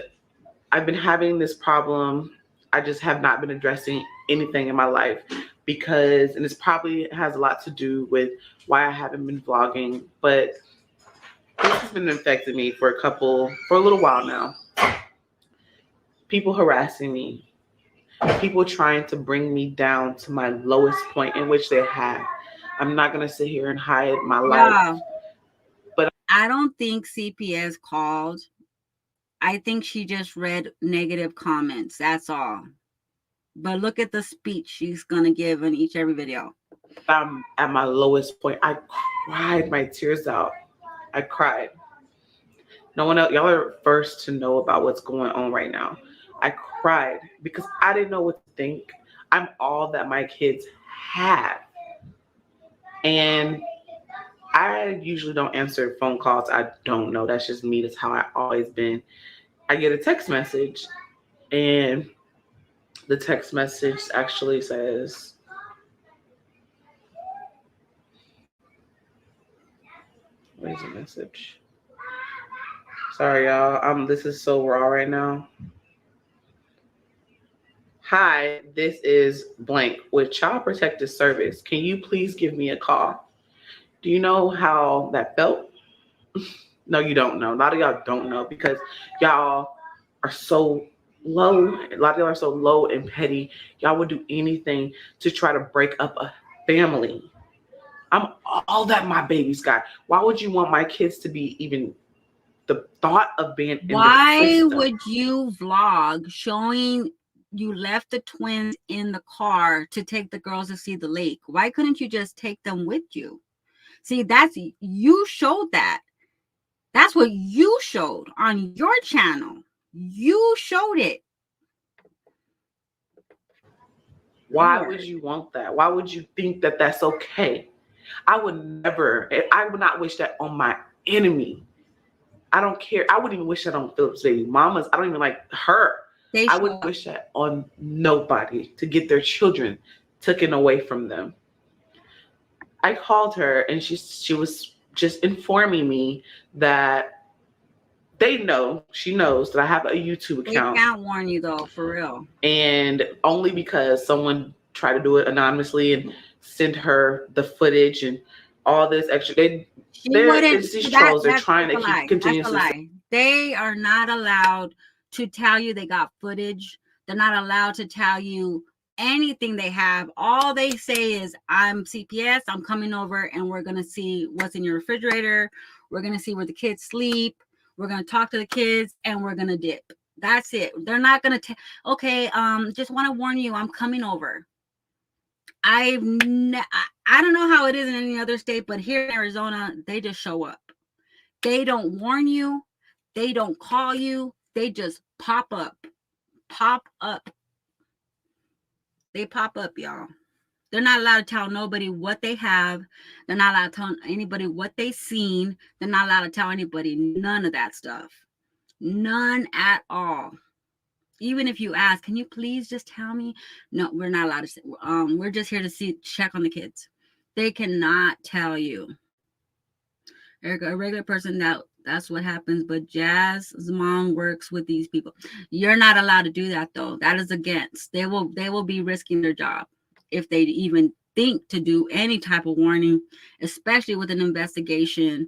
I've been having this problem. I just have not been addressing anything in my life because, and this probably has a lot to do with why I haven't been vlogging, but this has been affecting me for a little while now. People harassing me, people trying to bring me down to my lowest point, in which they have. I'm not going to sit here and hide my life. But I don't think CPS called. I think she just read negative comments. That's all. But look at the speech she's going to give in every video. I'm at my lowest point. I cried my tears out. I cried. No one else, y'all are first to know about what's going on right now. I cried because I didn't know what to think. I'm all that my kids have. And I usually don't answer phone calls. I don't know. That's just me. That's how I always been. I get a text message, and the text message actually says, where's the message? Sorry, y'all. This is so raw right now. Hi, this is blank with Child Protective Service. Can you please give me a call? Do you know how that felt? No, you don't know. A lot of y'all don't know because y'all are so low. A lot of y'all are so low and petty. Y'all would do anything to try to break up a family. I'm all that my babies got. Why would you want my kids to be even the thought of being in Why the system? would you vlog showing you left the twins in the car to take the girls to see the lake? Why couldn't you just take them with you? See, you showed that. That's what you showed on your channel. You showed it. Why would you want that? Why would you think that that's okay? I would not wish that on my enemy. I don't care. I wouldn't even wish that on Philip's baby mamas. I don't even like her. I would wish that on nobody, to get their children taken away from them. I called her and she was just informing me that she knows that I have a YouTube account. They can't warn you though, for real. And only because someone tried to do it anonymously and send her the footage and all this extra. These trolls are trying to keep continuously. They are not allowed to tell you they got footage. They're not allowed to tell you anything they have. All they say is, I'm CPS, I'm coming over and we're going to see what's in your refrigerator. We're going to see where the kids sleep. We're going to talk to the kids and we're going to dip. That's it. They're not going to okay, just want to warn you, I'm coming over. I don't know how it is in any other state, but here in Arizona, they just show up. They don't warn you. They don't call you. They just pop up. They pop up, y'all. They're not allowed to tell nobody what they have. They're not allowed to tell anybody what they've seen. They're not allowed to tell anybody none of that stuff. None at all. Even if you ask, can you please just tell me? No, we're not allowed to say. We're just here to check on the kids. They cannot tell you. A regular person, that's what happens. But Jazz's mom works with these people. You're not allowed to do that though. That is against. They will be risking their job if they even think to do any type of warning, especially with an investigation.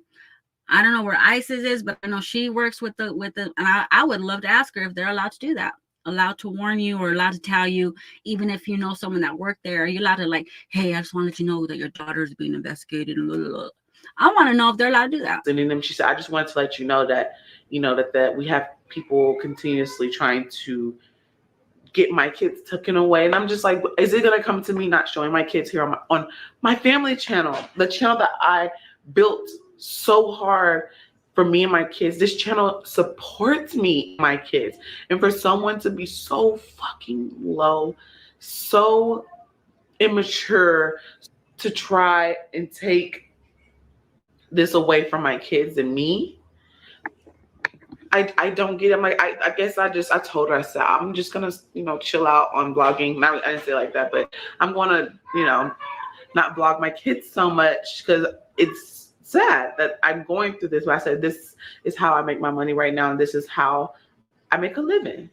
I don't know where ISIS is, but I know she works with the. And I would love to ask her if they're allowed to do that, allowed to warn you or allowed to tell you, even if you know someone that worked there. Are you allowed to like, hey, I just want to let you know that your daughter is being investigated and blah, blah, blah. I want to know if they're allowed to do that. Sending them, she said, I just wanted to let you know that, that we have people continuously trying to get my kids taken away. And I'm just like, is it going to come to me not showing my kids here on my family channel, the channel that I built so hard for me and my kids? This channel supports me and my kids. And for someone to be so fucking low, so immature to try and take this away from my kids and me, I don't get it. I'm like, I guess I told her, I said, I'm just gonna, chill out on vlogging. Not, I didn't say it like that, but I'm gonna, not vlog my kids so much because it's sad that I'm going through this. But I said, this is how I make my money right now, and this is how I make a living.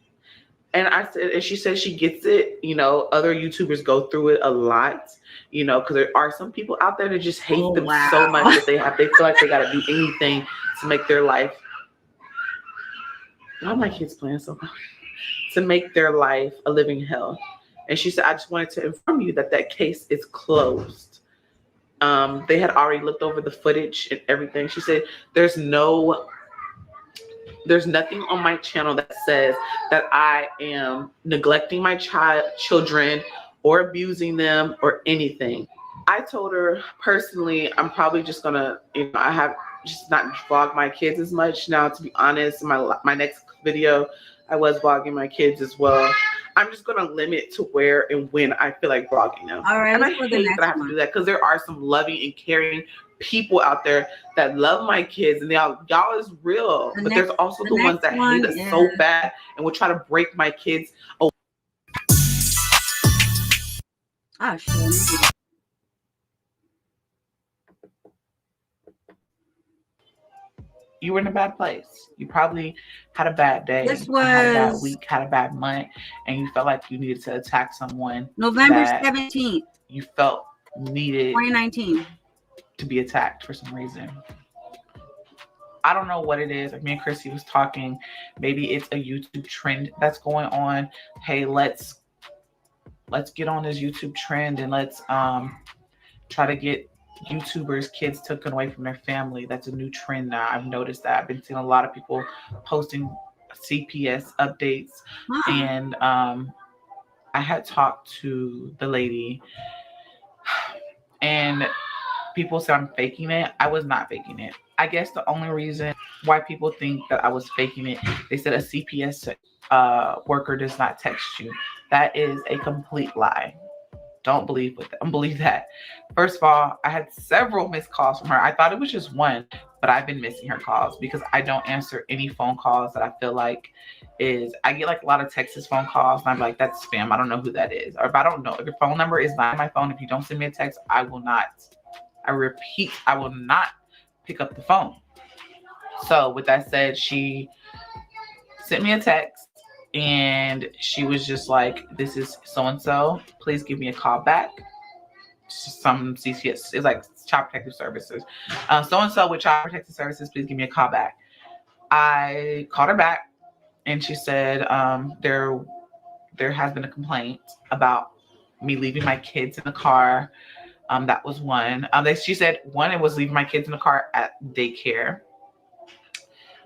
And I said, and she said she gets it. Other YouTubers go through it a lot. Because there are some people out there that just hate them so much that they feel like they got to do anything to make their life. Why are my kids playing so much? To make their life a living hell. And she said, I just wanted to inform you that case is closed. They had already looked over the footage and everything. She said, there's nothing on my channel that says that I am neglecting my children or abusing them or anything. I told her personally, I'm probably just gonna, I have just not vlog my kids as much now. To be honest, my next video, I was vlogging my kids as well. I'm just gonna limit to where and when I feel like vlogging them. All right, and I hate that I have to do that because there are some loving and caring people out there that love my kids, and y'all is real. But there's also the ones that hate us so bad and will try to break my kids. Oh, shit. You were in a bad place. You probably had a bad day, this was had a bad week, had a bad month, and you felt like you needed to attack someone. November 17th. You felt needed 2019 to be attacked for some reason. I don't know what it is. Like me and Chrissy was talking. Maybe it's a YouTube trend that's going on. Hey, let's get on this YouTube trend and let's try to get YouTubers' kids taken away from their family. That's a new trend now. I've noticed that. I've been seeing a lot of people posting CPS updates. And I had talked to the lady and people said I'm faking it. I was not faking it. I guess the only reason why people think that I was faking it, they said a CPS worker does not text you. That is a complete lie. Don't believe that. First of all, I had several missed calls from her. I thought it was just one, but I've been missing her calls because I don't answer any phone calls that I feel like I get like a lot of Texas phone calls and I'm like, that's spam. I don't know who that is. Or if I don't know, if your phone number is not on my phone, if you don't send me a text, I repeat, I will not pick up the phone. So with that said, she sent me a text and she was just like, this is so-and-so, please give me a call back. Some CCS, it's like Child Protective Services. So-and-so with Child Protective Services, please give me a call back. I called her back and she said, there has been a complaint about me leaving my kids in the car. That was one. She said one, it was leaving my kids in the car at daycare.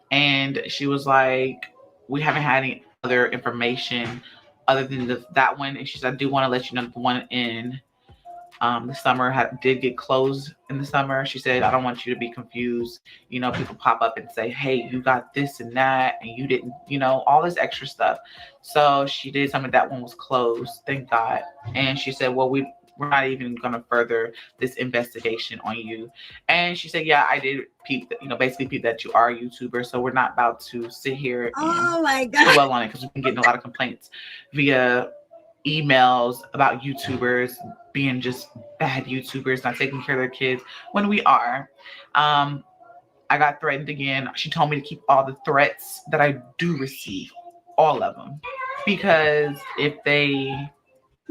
And she was like, we haven't had any other information other than that one. And she said, I do want to let you know that the one in the summer did get closed in the summer. She said, I don't want you to be confused. People pop up and say, hey, you got this and that, and you didn't, all this extra stuff. So she did tell me that one was closed. Thank God. And she said, well, we're not even going to further this investigation on you. And she said, yeah, I did peep that you are a YouTuber. So we're not about to sit here and dwell on it because we've been getting a lot of complaints via emails about YouTubers being just bad YouTubers, not taking care of their kids when we are. I got threatened again. She told me to keep all the threats that I do receive, all of them, because if they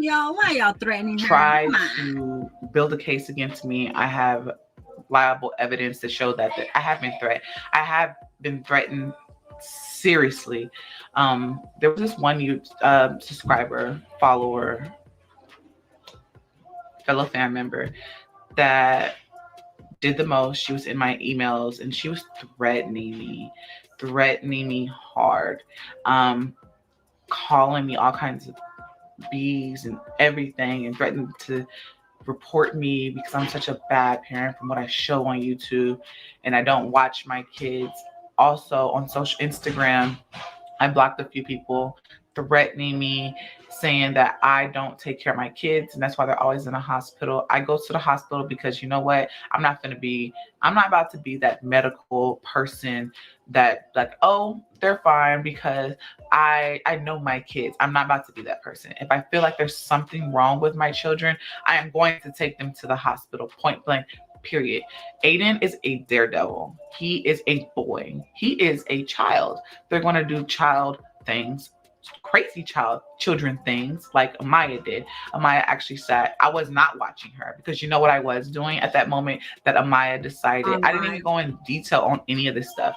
why y'all threatening her? Try to build a case against me, I have liable evidence to show that I have been threatened. I have been threatened seriously. There was this one subscriber, follower, fellow fan member that did the most. She was in my emails and she was threatening me hard, calling me all kinds of B's and everything, and threatened to report me because I'm such a bad parent from what I show on YouTube and I don't watch my kids. Also on social Instagram, I blocked a few people threatening me, saying that I don't take care of my kids, and that's why they're always in the hospital. I go to the hospital because you know what? I'm not about to be that medical person that like, oh, they're fine because I know my kids. I'm not about to be that person. If I feel like there's something wrong with my children, I am going to take them to the hospital, point blank, period. Aiden is a daredevil. He is a boy. He is a child. They're going to do child things, crazy children things like Amaya did. Amaya actually said, I was not watching her because you know what I was doing at that moment that Amaya decided. I didn't even go in detail on any of this stuff.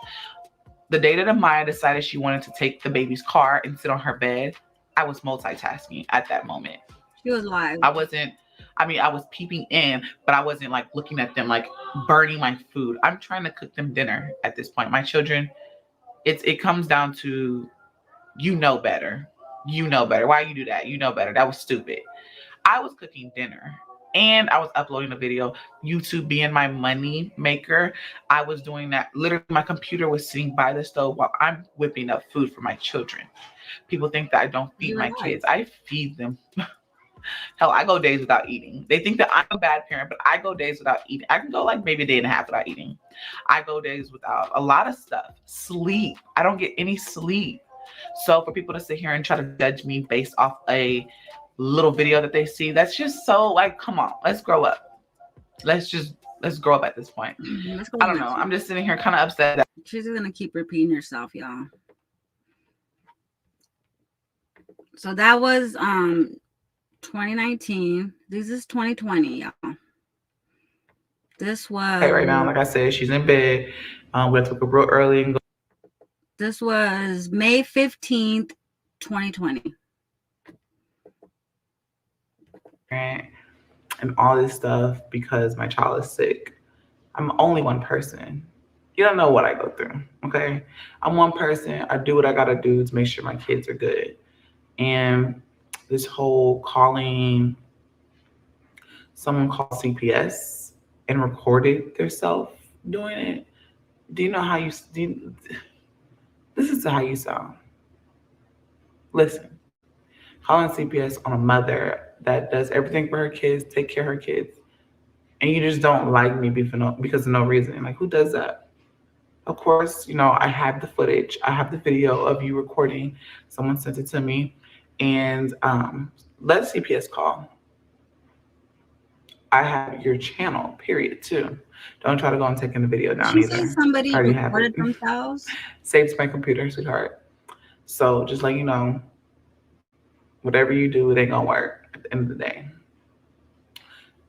The day that Amaya decided she wanted to take the baby's car and sit on her bed, I was multitasking at that moment. She was live. I was peeping in, but I wasn't like looking at them, like burning my food. I'm trying to cook them dinner at this point. My children, it comes down to, you know better. You know better. Why you do that? You know better. That was stupid. I was cooking dinner and I was uploading a video. YouTube being my money maker, I was doing that. Literally, my computer was sitting by the stove while I'm whipping up food for my children. People think that I don't feed my kids. I feed them. Hell, I go days without eating. They think that I'm a bad parent, but I go days without eating. I can go like maybe a day and a half without eating. I go days without a lot of stuff. Sleep. I don't get any sleep. So for people to sit here and try to judge me based off a little video that they see, that's just so like, come on, let's grow up. Let's grow up at this point. I don't know. I'm just sitting here kind of upset that she's just gonna keep repeating herself, y'all. So that was 2019. This is 2020, y'all. This was right now, like I said, she's in bed. We have to wake up real early and go. This was May 15th, 2020. And all this stuff because my child is sick. I'm only one person. You don't know what I go through, okay? I'm one person. I do what I gotta do to make sure my kids are good. And this whole calling, someone called CPS and recorded themselves doing it. Do you know how you, this is how you sound. Listen, calling CPS on a mother that does everything for her kids, take care of her kids, and you just don't like me because of no reason. Like, who does that? Of course, you know, I have the footage. I have the video of you recording. Someone sent it to me. And let CPS call. I have your channel, period, too. Don't try to go and take in the video down either. She said somebody recorded themselves. Saves my computer, sweetheart. So just let you know, whatever you do, it ain't gonna work at the end of the day.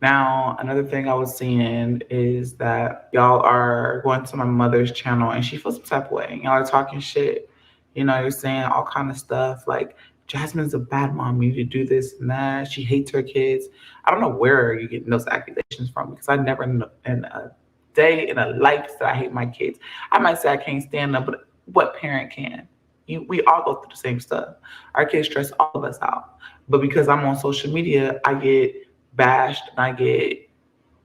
Now, another thing I was seeing is that y'all are going to my mother's channel and she feels some type of way. Y'all are talking shit. You know, you're saying all kind of stuff like, Jasmine's a bad mom. You need to do this and that. She hates her kids. I don't know where you're getting those accusations from because I never in a day in a life said I hate my kids. I might say I can't stand them, but what parent can? We all go through the same stuff. Our kids stress all of us out. But because I'm on social media, I get bashed and I get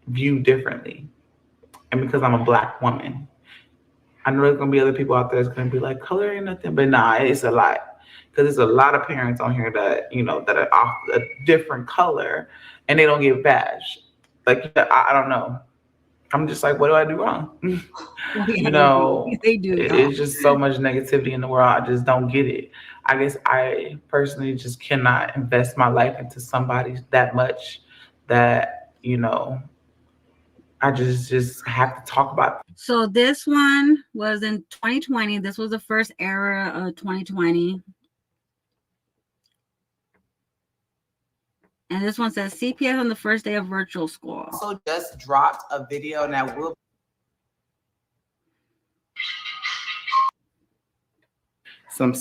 viewed differently. And because I'm a Black woman, I know there's going to be other people out there that's going to be like, color ain't nothing. But nah, it's a lot. Because there's a lot of parents on here that, you know, that are off a different color and they don't get bashed. Like, I don't know. I'm just like, what do I do wrong? You know, it's just so much negativity in the world. I just don't get it. I guess I personally just cannot invest my life into somebody that much that, you know, I just have to talk about it. So this one was in 2020. This was the first era of 2020. And this one says CPS on the first day of virtual school. Also just dropped a video now. Some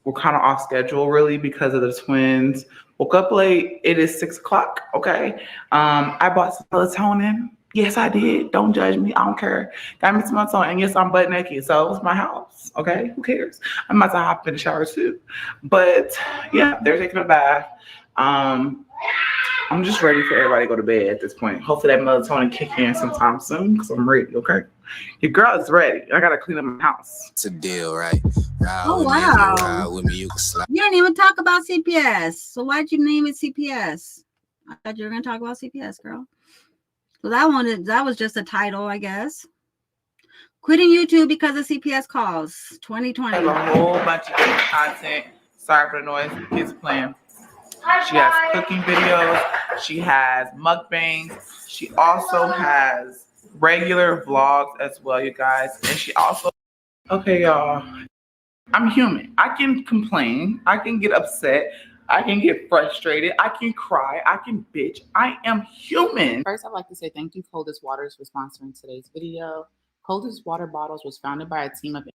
we're kind of off schedule really because of the twins. Woke up late. It is 6 o'clock. Okay. I bought some melatonin. Yes, I did. Don't judge me. I don't care. Got me to my tongue. And yes, I'm butt naked. So it's my house. Okay? Who cares? I'm about to hop in the shower too. But yeah, they're taking a bath. I'm just ready for everybody to go to bed at this point. Hopefully that melatonin kick in sometime soon because I'm ready, okay? Your girl is ready. I gotta clean up my house. It's a deal, right? Ride Oh, with me if you wow. ride with me, you can slide. You didn't even talk about CPS. So why'd you name it CPS? I thought you were gonna talk about CPS, girl. So that was just a title, I guess. Quitting YouTube because of CPS calls. 2020. I have a whole bunch of different content. Sorry for the noise. The kids playing. She has cooking videos. She has mukbangs. She also has regular vlogs as well, you guys. And she also, okay, y'all. I'm human. I can complain. I can get upset. I can get frustrated. I can cry. I can bitch. I am human. First, I'd like to say thank you, Coldest Waters, for sponsoring today's video. Coldest Water Bottles was founded by a team of...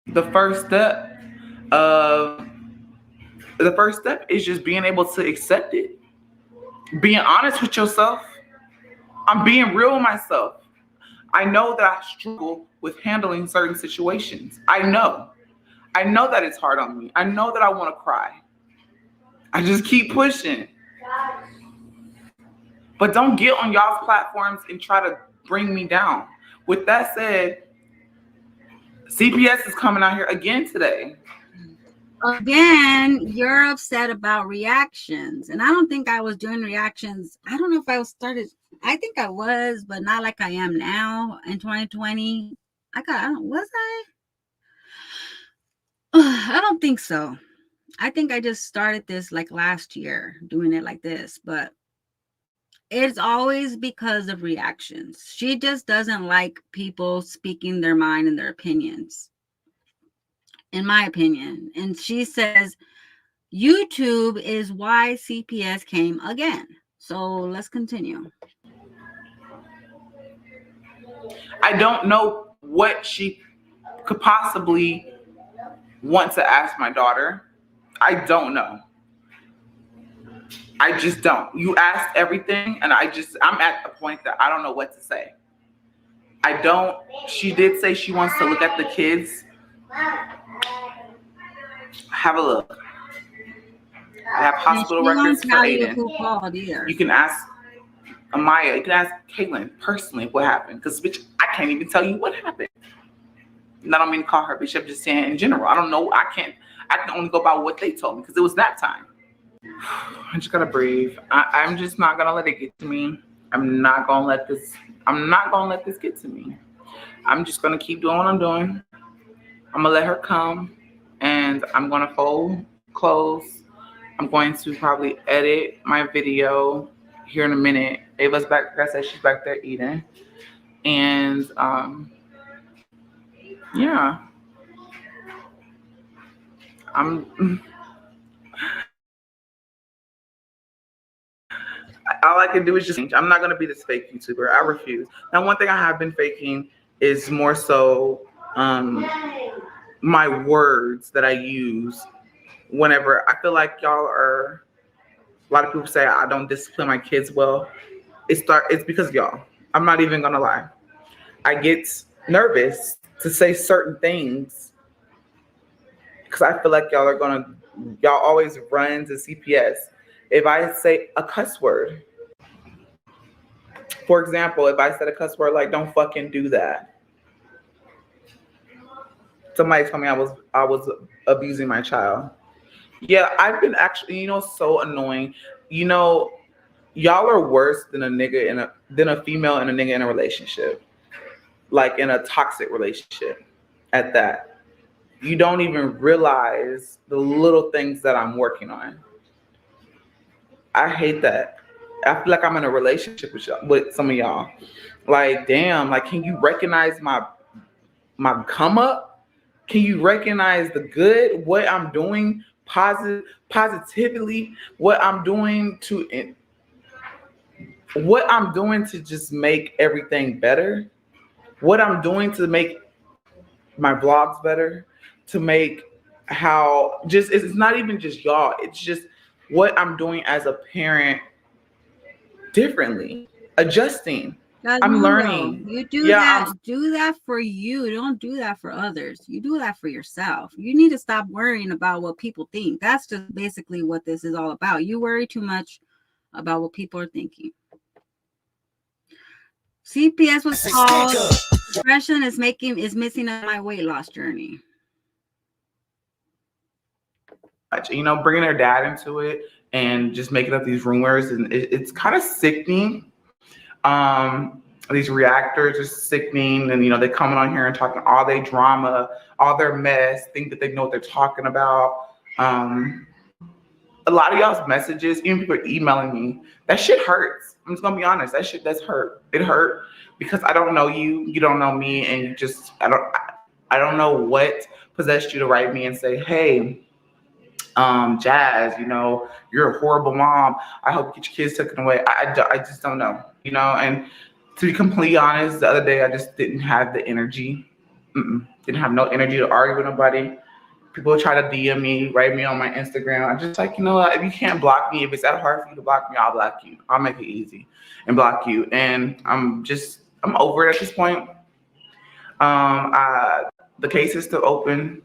The first step is just being able to accept it. Being honest with yourself. I'm being real with myself. I know that I struggle with handling certain situations. I know that it's hard on me. I know that I want to cry. I just keep pushing. But don't get on y'all's platforms and try to bring me down. With that said, CPS is coming out here again today. Again, you're upset about reactions. And I don't think I was doing reactions. I don't know if I started. I think I was, but not like I am now in 2020. Was I? I don't think so. I think I just started this like last year, doing it like this, but it's always because of reactions. She just doesn't like people speaking their mind and their opinions, in my opinion. And she says YouTube is why CPS came again. So let's continue. I don't know what she could possibly want to ask my daughter. I don't know. I just don't. You asked everything, and I'm at a point that I don't know what to say. She did say she wants to look at the kids. Have a look. I have hospital records for Aiden. You can ask Amaya, you can ask Caitlin personally what happened. Because, bitch, I can't even tell you what happened. And I don't mean to call her bitch. I'm just saying in general. I don't know. I can only go by what they told me because it was nap time. I just gotta breathe. I'm just not gonna let it get to me. I'm not gonna let this get to me. I'm just gonna keep doing what I'm doing. I'm gonna let her come and I'm gonna fold clothes. I'm going to probably edit my video here in a minute. Ava's back, like I said, she's back there eating. And yeah. All I can do is just change. I'm not going to be this fake YouTuber. I refuse. Now, one thing I have been faking is more so my words that I use whenever I feel like y'all are. A lot of people say I don't discipline my kids well. It's because of y'all. I'm not even going to lie. I get nervous to say certain things because I feel like y'all always run to CPS. If I say a cuss word, for example, if I said a cuss word like "don't fucking do that," somebody told me I was abusing my child. Yeah, I've been actually, so annoying. Y'all are worse than a female and a nigga in a relationship, like in a toxic relationship. At that, you don't even realize the little things that I'm working on. I hate that. I feel like I'm in a relationship with some of y'all. Like, damn, like, can you recognize my come up? Can you recognize the good, what I'm doing positively, what I'm doing to just make everything better? What I'm doing to make my vlogs better, to make it's not even just y'all, it's just what I'm doing as a parent differently, adjusting. I'm learning. You do that. Do that for you. Don't do that for others. You do that for yourself. You need to stop worrying about what people think. That's just basically what this is all about. You worry too much about what people are thinking. CPS was called depression is missing on my weight loss journey. You know, bringing their dad into it and just making up these rumors, and it's kind of sickening. These reactors are sickening, and you know, they coming on here and talking all their drama, all their mess, think that they know what they're talking about. A lot of y'all's messages, even people are emailing me, that shit hurts. I'm just gonna be honest, that shit does hurt. It hurt because I don't know you, you don't know me, and you just I don't know what possessed you to write me and say, hey, Jazz, you know, you're a horrible mom. I hope you get your kids taken away. I just don't know, you know. And to be completely honest, the other day I just didn't have the energy. Didn't have no energy to argue with nobody. People try to DM me, write me on my Instagram. I'm just like, you know what? If you can't block me, if it's that hard for you to block me, I'll block you. I'll make it easy and block you. And I'm over it at this point. The case is still open.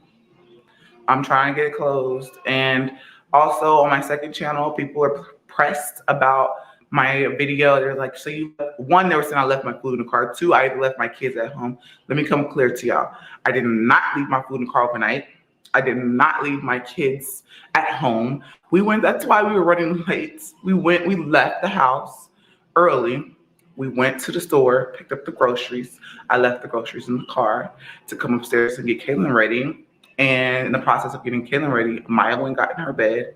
I'm trying to get it closed. And also on my second channel, people are pressed about my video. They're like, so you, one, they were saying I left my food in the car. Two, I left my kids at home. Let me come clear to y'all. I did not leave my food in the car overnight. I did not leave my kids at home. That's why we were running late. We left the house early. We went to the store, picked up the groceries. I left the groceries in the car to come upstairs and get Kaylin ready. And in the process of getting Kaylin ready, Maya went and got in her bed.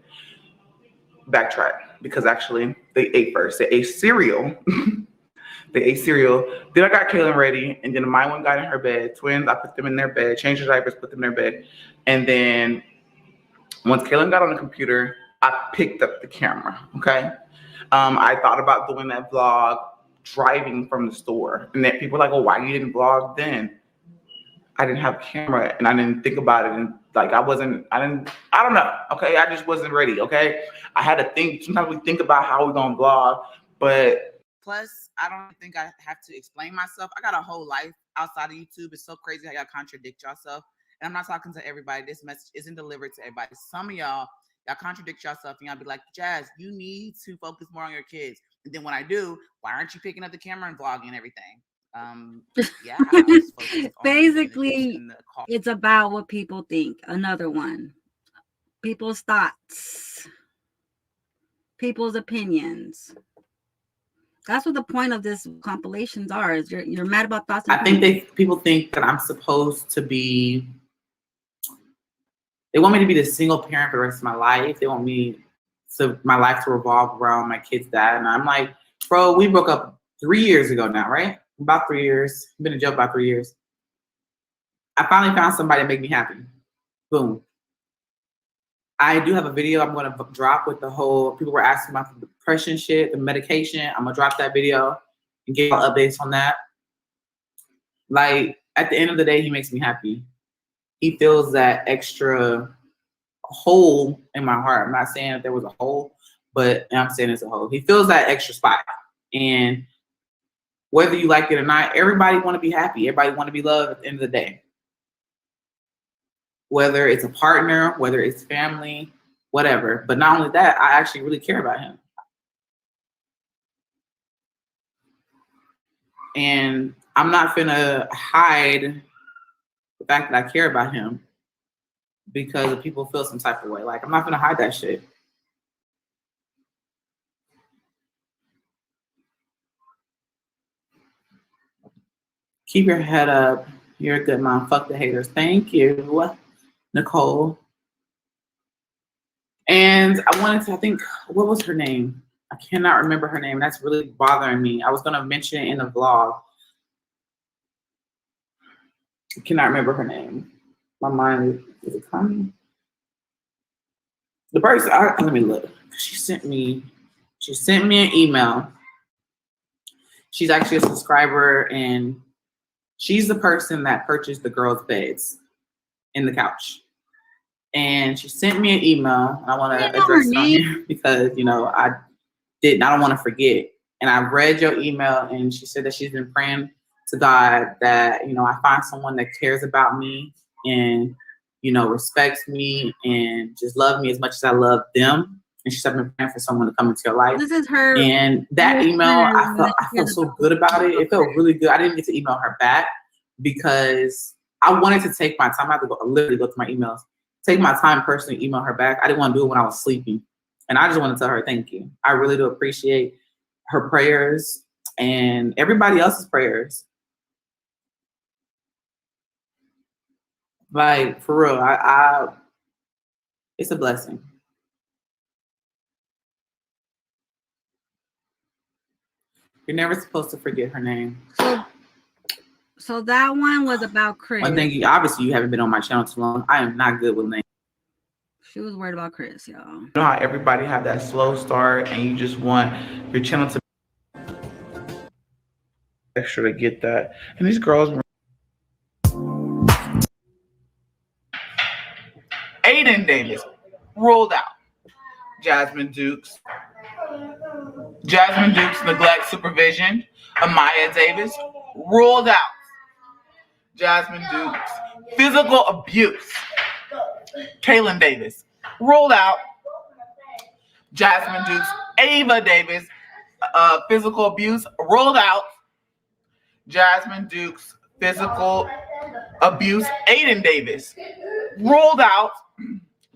Backtrack, because actually they ate first. They ate cereal. They ate cereal. Then I got Kaylin ready, and then Maya went and got in her bed. Twins, I put them in their bed, changed their diapers, put them in their bed. And then once Kaylin got on the computer, I picked up the camera, okay? I thought about doing that vlog driving from the store. And then people were like, oh, why you didn't vlog then? I didn't have a camera and I didn't think about it. And like, I don't know. Okay. I just wasn't ready. Okay. I had to think. Sometimes we think about how we're going to vlog, but. Plus, I don't think I have to explain myself. I got a whole life outside of YouTube. It's so crazy how y'all contradict yourself. And I'm not talking to everybody. This message isn't delivered to everybody. Some of y'all contradict yourself and y'all be like, Jazz, you need to focus more on your kids. And then when I do, why aren't you picking up the camera and vlogging and everything? Yeah. Basically, it's about what people think. Another one. People's thoughts. People's opinions. That's what the point of this compilations are. Is you're mad about thoughts. I think people think that I'm supposed to be. They want me to be the single parent for the rest of my life. They want my life to revolve around my kid's dad. And I'm like, bro, we broke up 3 years ago now, right? About 3 years. I've been in jail about 3 years. I finally found somebody to make me happy. Boom. I do have a video I'm going to drop with the whole, people were asking about the depression shit, the medication. I'm going to drop that video and give y'all updates on that. Like, at the end of the day, he makes me happy. He fills that extra hole in my heart. I'm not saying that there was a hole, but I'm saying it's a hole. He fills that extra spot. And whether you like it or not, everybody want to be happy. Everybody want to be loved at the end of the day. Whether it's a partner, whether it's family, whatever. But not only that, I actually really care about him. And I'm not finna hide the fact that I care about him because people feel some type of way. Like, I'm not gonna hide that shit. Keep your head up. You're a good mom. Fuck the haters. Thank you, Nicole. And I think, what was her name? I cannot remember her name. That's really bothering me. I was gonna mention it in the vlog. I cannot remember her name. My mind is it coming? The person, let me look. She sent me an email. She's actually a subscriber, and she's the person that purchased the girls' beds in the couch. And she sent me an email. I want to address it on here because, I don't want to forget. And I read your email, and she said that she's been praying to God that, you know, I find someone that cares about me and, you know, respects me and just love me as much as I love them. And she said, I've been praying for someone to come into your life. This is her. And that email, I felt so good about it. It felt really good. I didn't get to email her back because I wanted to take my time. I had to literally go through my emails, take my time personally, email her back. I didn't want to do it when I was sleeping. And I just want to tell her thank you. I really do appreciate her prayers and everybody else's prayers. Like, for real, I it's a blessing. You're never supposed to forget her name. So that one was about Chris. One thing, obviously, you haven't been on my channel too long. I am not good with names. She was worried about Chris, y'all. You know how everybody have that slow start and you just want your channel to extra to get that. And these girls, Aiden Davis rolled out. Jasmine Dukes neglect supervision. Amaya Davis ruled out. Jasmine Dukes physical abuse. Kaylin Davis ruled out. Jasmine Dukes. Ava Davis physical abuse ruled out. Jasmine Dukes physical abuse. Aiden Davis ruled out.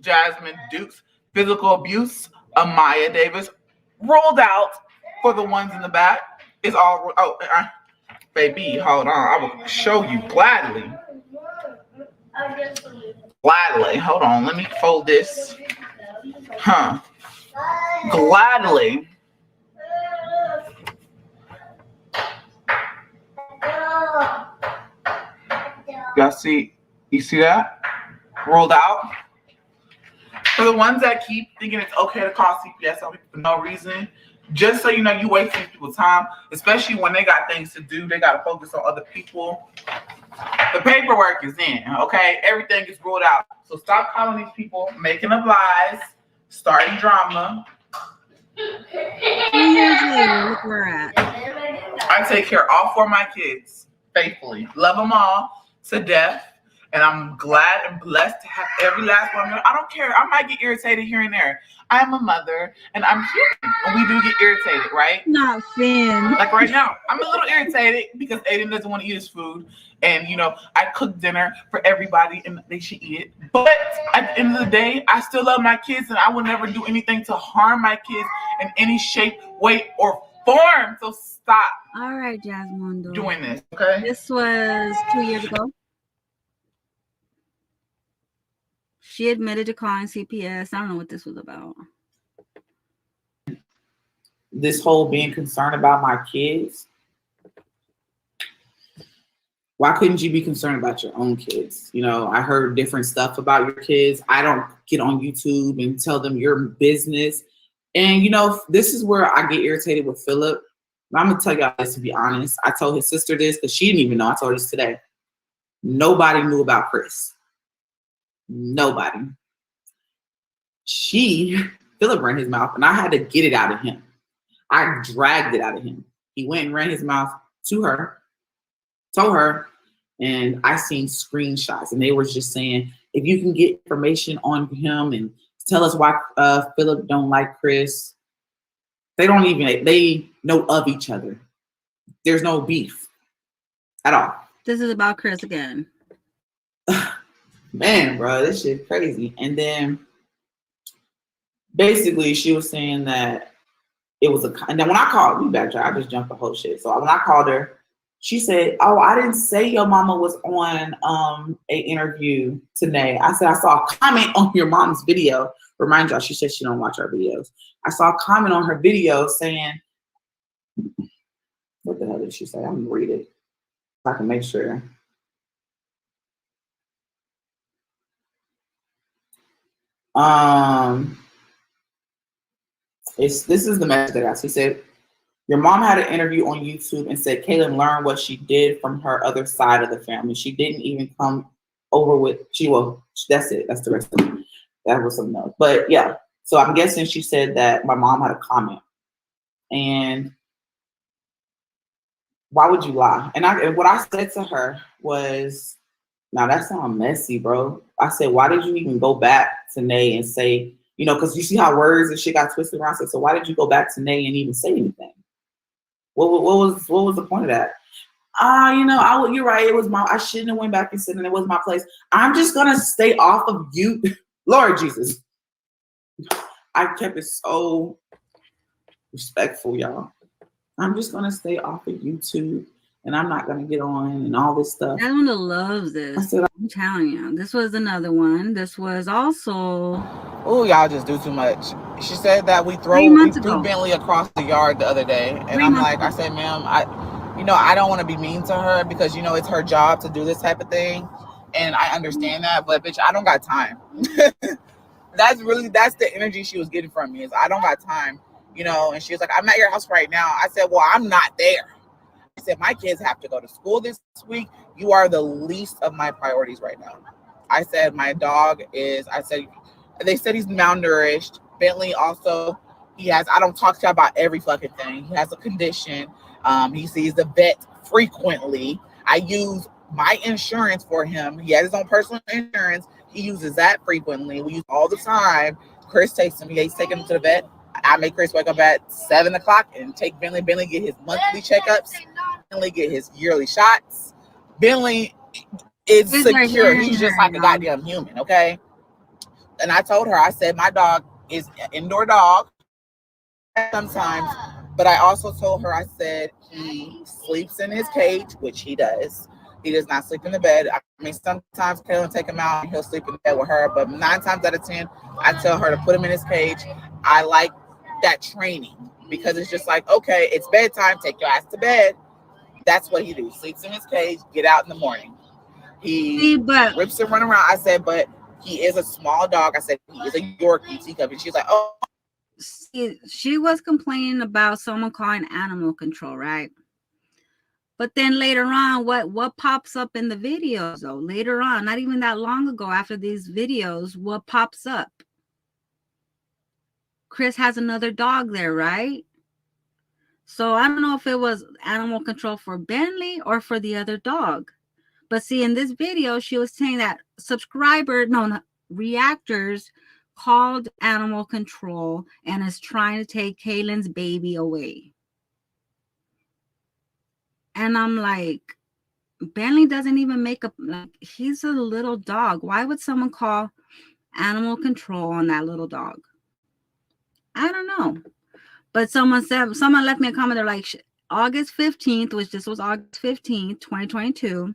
Jasmine Dukes physical abuse. Amaya Davis rolled out. For the ones in the back, it's all baby, hold on. I will show you gladly. Gladly. Hold on. Let me fold this. Gladly. Y'all see? You see that? Rolled out. For the ones that keep thinking it's okay to call CPS on people for no reason, just so you know, you wasting people's time, especially when they got things to do. They got to focus on other people. The paperwork is in, okay? Everything is ruled out. So stop calling these people, making up lies, starting drama. 2 years later, look where we're at. I take care of all 4 of my kids faithfully. Love them all to death. And I'm glad and blessed to have every last one. I don't care. I might get irritated here and there. I'm a mother and I'm human. And we do get irritated, right? Not Finn. Like right now, I'm a little irritated because Aiden doesn't want to eat his food. And, you know, I cook dinner for everybody and they should eat it. But at the end of the day, I still love my kids and I will never do anything to harm my kids in any shape, way, or form. So stop. All right, Jasmine. Doing this, okay? This was 2 years ago. She admitted to calling CPS. I don't know what this was about. This whole being concerned about my kids. Why couldn't you be concerned about your own kids? You know, I heard different stuff about your kids. I don't get on YouTube and tell them your business. And, you know, this is where I get irritated with Philip. I'm going to tell y'all this, to be honest. I told his sister this because she didn't even know. I told her this today. Nobody knew about Chris. Nobody. Philip ran his mouth and I had to get it out of him. I dragged it out of him. He went and ran his mouth to her, told her, and I seen screenshots and they were just saying, if you can get information on him and tell us why Philip don't like Chris. They know of each other. There's no beef at all. This is about Chris again. Man, bro, this shit crazy. And then basically she was saying that it was and then when I called, I just jumped the whole shit. So when I called her, she said, oh, I didn't say your mama was on a interview today. I said, I saw a comment on your mom's video. Remind y'all, she said she don't watch our videos. I saw a comment on her video saying, what the hell did she say? I'm gonna read it so I can make sure. This is the message that I got. She said, your mom had an interview on YouTube and said Kaylin learned what she did from her other side of the family. She didn't even come over with, that's it. That's the rest of it. That was something else. But yeah, so I'm guessing she said that my mom had a comment. And why would you lie? And what I said to her was, now that sounds messy, bro. I said, why did you even go back to Nay and say, you know, because you see how words and shit got twisted around. I said, so why did you go back to Nay and even say anything? What was the point of that? You know, you're right. It was I shouldn't have went back and said, and it was my place. I'm just gonna stay off of you, Lord Jesus. I kept it so respectful, y'all. I'm just gonna stay off of YouTube, and I'm not gonna get on and all this stuff. Everyone loves this. I'm telling you, this was another one. This was also. Oh, y'all just do too much. She said that we threw Bentley across the yard the other day, and I'm like, I said, ma'am, I don't want to be mean to her because it's her job to do this type of thing, and I understand that, but bitch, I don't got time. That's the energy she was getting from me, is I don't got time, and she was like, I'm at your house right now. I said, well, I'm not there. I said, my kids have to go to school this week. You are the least of my priorities right now. I said, my dog is, they said he's malnourished. Bentley also, I don't talk to you about every fucking thing. He has a condition. He sees the vet frequently. I use my insurance for him. He has his own personal insurance. He uses that frequently. We use all the time. Chris takes him. He's taking him to the vet. I make Chris wake up at 7 o'clock and take Bentley. Bentley get his monthly checkups. Bentley get his yearly shots. Bentley is secure. He's just like a goddamn human, okay? And I told her, I said, my dog is an indoor dog sometimes, but I also told her, I said, he sleeps in his cage, which he does. He does not sleep in the bed. I mean, sometimes Kaylin take him out and he'll sleep in the bed with her, but 9 times out of 10, I tell her to put him in his cage. I like that training because it's just like, okay, it's bedtime, take your ass to bed. That's what he do. Sleeps in his cage, get out in the morning. He rips and run around. I said, but he is a small dog. I said, he is a Yorkie teacup. And she's like, oh. See, she was complaining about someone calling animal control, right? But then later on, what pops up in the videos, though? Later on, not even that long ago after these videos, what pops up? Chris has another dog there, right? So I don't know if it was animal control for Bentley or for the other dog. But see, in this video, she was saying that reactors called animal control and is trying to take Kaylin's baby away. And I'm like, Bentley doesn't even make he's a little dog. Why would someone call animal control on that little dog? I don't know. But someone left me a comment. They're like, August 15th, which this was August 15th, 2022.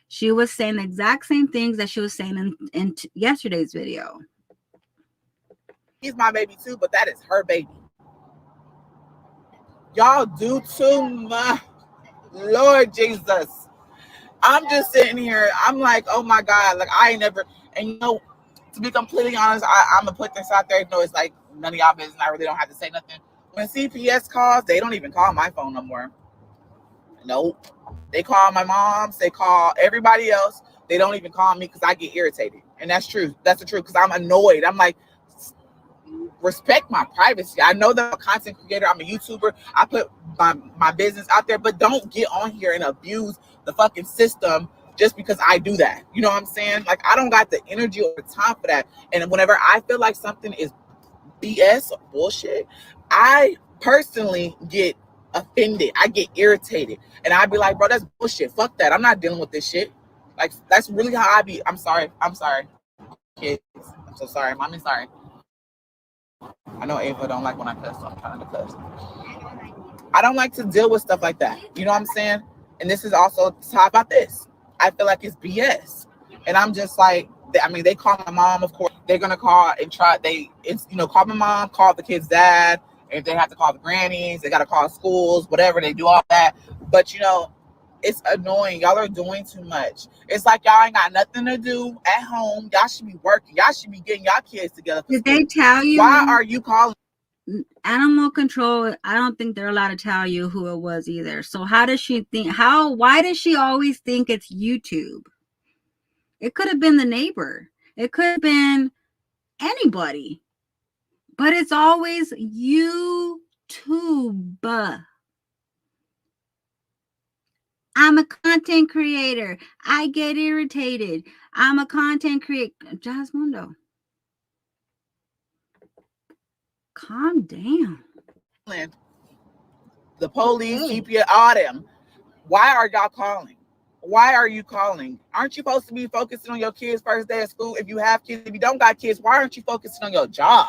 She was saying the exact same things that she was saying in yesterday's video. He's my baby too, but that is her baby. Y'all do too much. Lord Jesus. I'm just sitting here. I'm like, oh my God. Like, I ain't never, and to be completely honest, I'm going to put this out there. It's like none of y'all business. I really don't have to say nothing. When CPS calls, they don't even call my phone no more. Nope. They call my mom's. They call everybody else. They don't even call me because I get irritated. And that's true. That's the truth because I'm annoyed. I'm like, respect my privacy. I know that I'm a content creator. I'm a YouTuber. I put my business out there, but don't get on here and abuse the fucking system just because I do that. You know what I'm saying? Like, I don't got the energy or the time for that. And whenever I feel like something is BS or bullshit, I personally get offended. I get irritated. And I'd be like, bro, that's bullshit. Fuck that. I'm not dealing with this shit. Like, that's really how I be. I'm sorry. Kids. I'm so sorry. Mommy, sorry. I know Ava don't like when I cuss, so I'm trying to cuss. I don't like to deal with stuff like that. You know what I'm saying? And this is also to talk about this. I feel like it's BS. And I'm just like, they call my mom, of course. They're going to call and call my mom, call the kid's dad. And they have to call the grannies. They got to call schools, whatever. They do all that. But, it's annoying. Y'all are doing too much. It's like y'all ain't got nothing to do at home. Y'all should be working. Y'all should be getting y'all kids together. Did they tell you? Why are you calling? Animal control, I don't think they're allowed to tell you who it was either. So how does she think? Why does she always think it's YouTube? It could have been the neighbor. It could have been anybody. But it's always YouTube. I'm a content creator. I get irritated. I'm a content creator. Jasmundo, calm down. The police, GPS, all them. Why are y'all calling? Why are you calling? Aren't you supposed to be focusing on your kids' first day of school? If you have kids, if you don't got kids, why aren't you focusing on your job?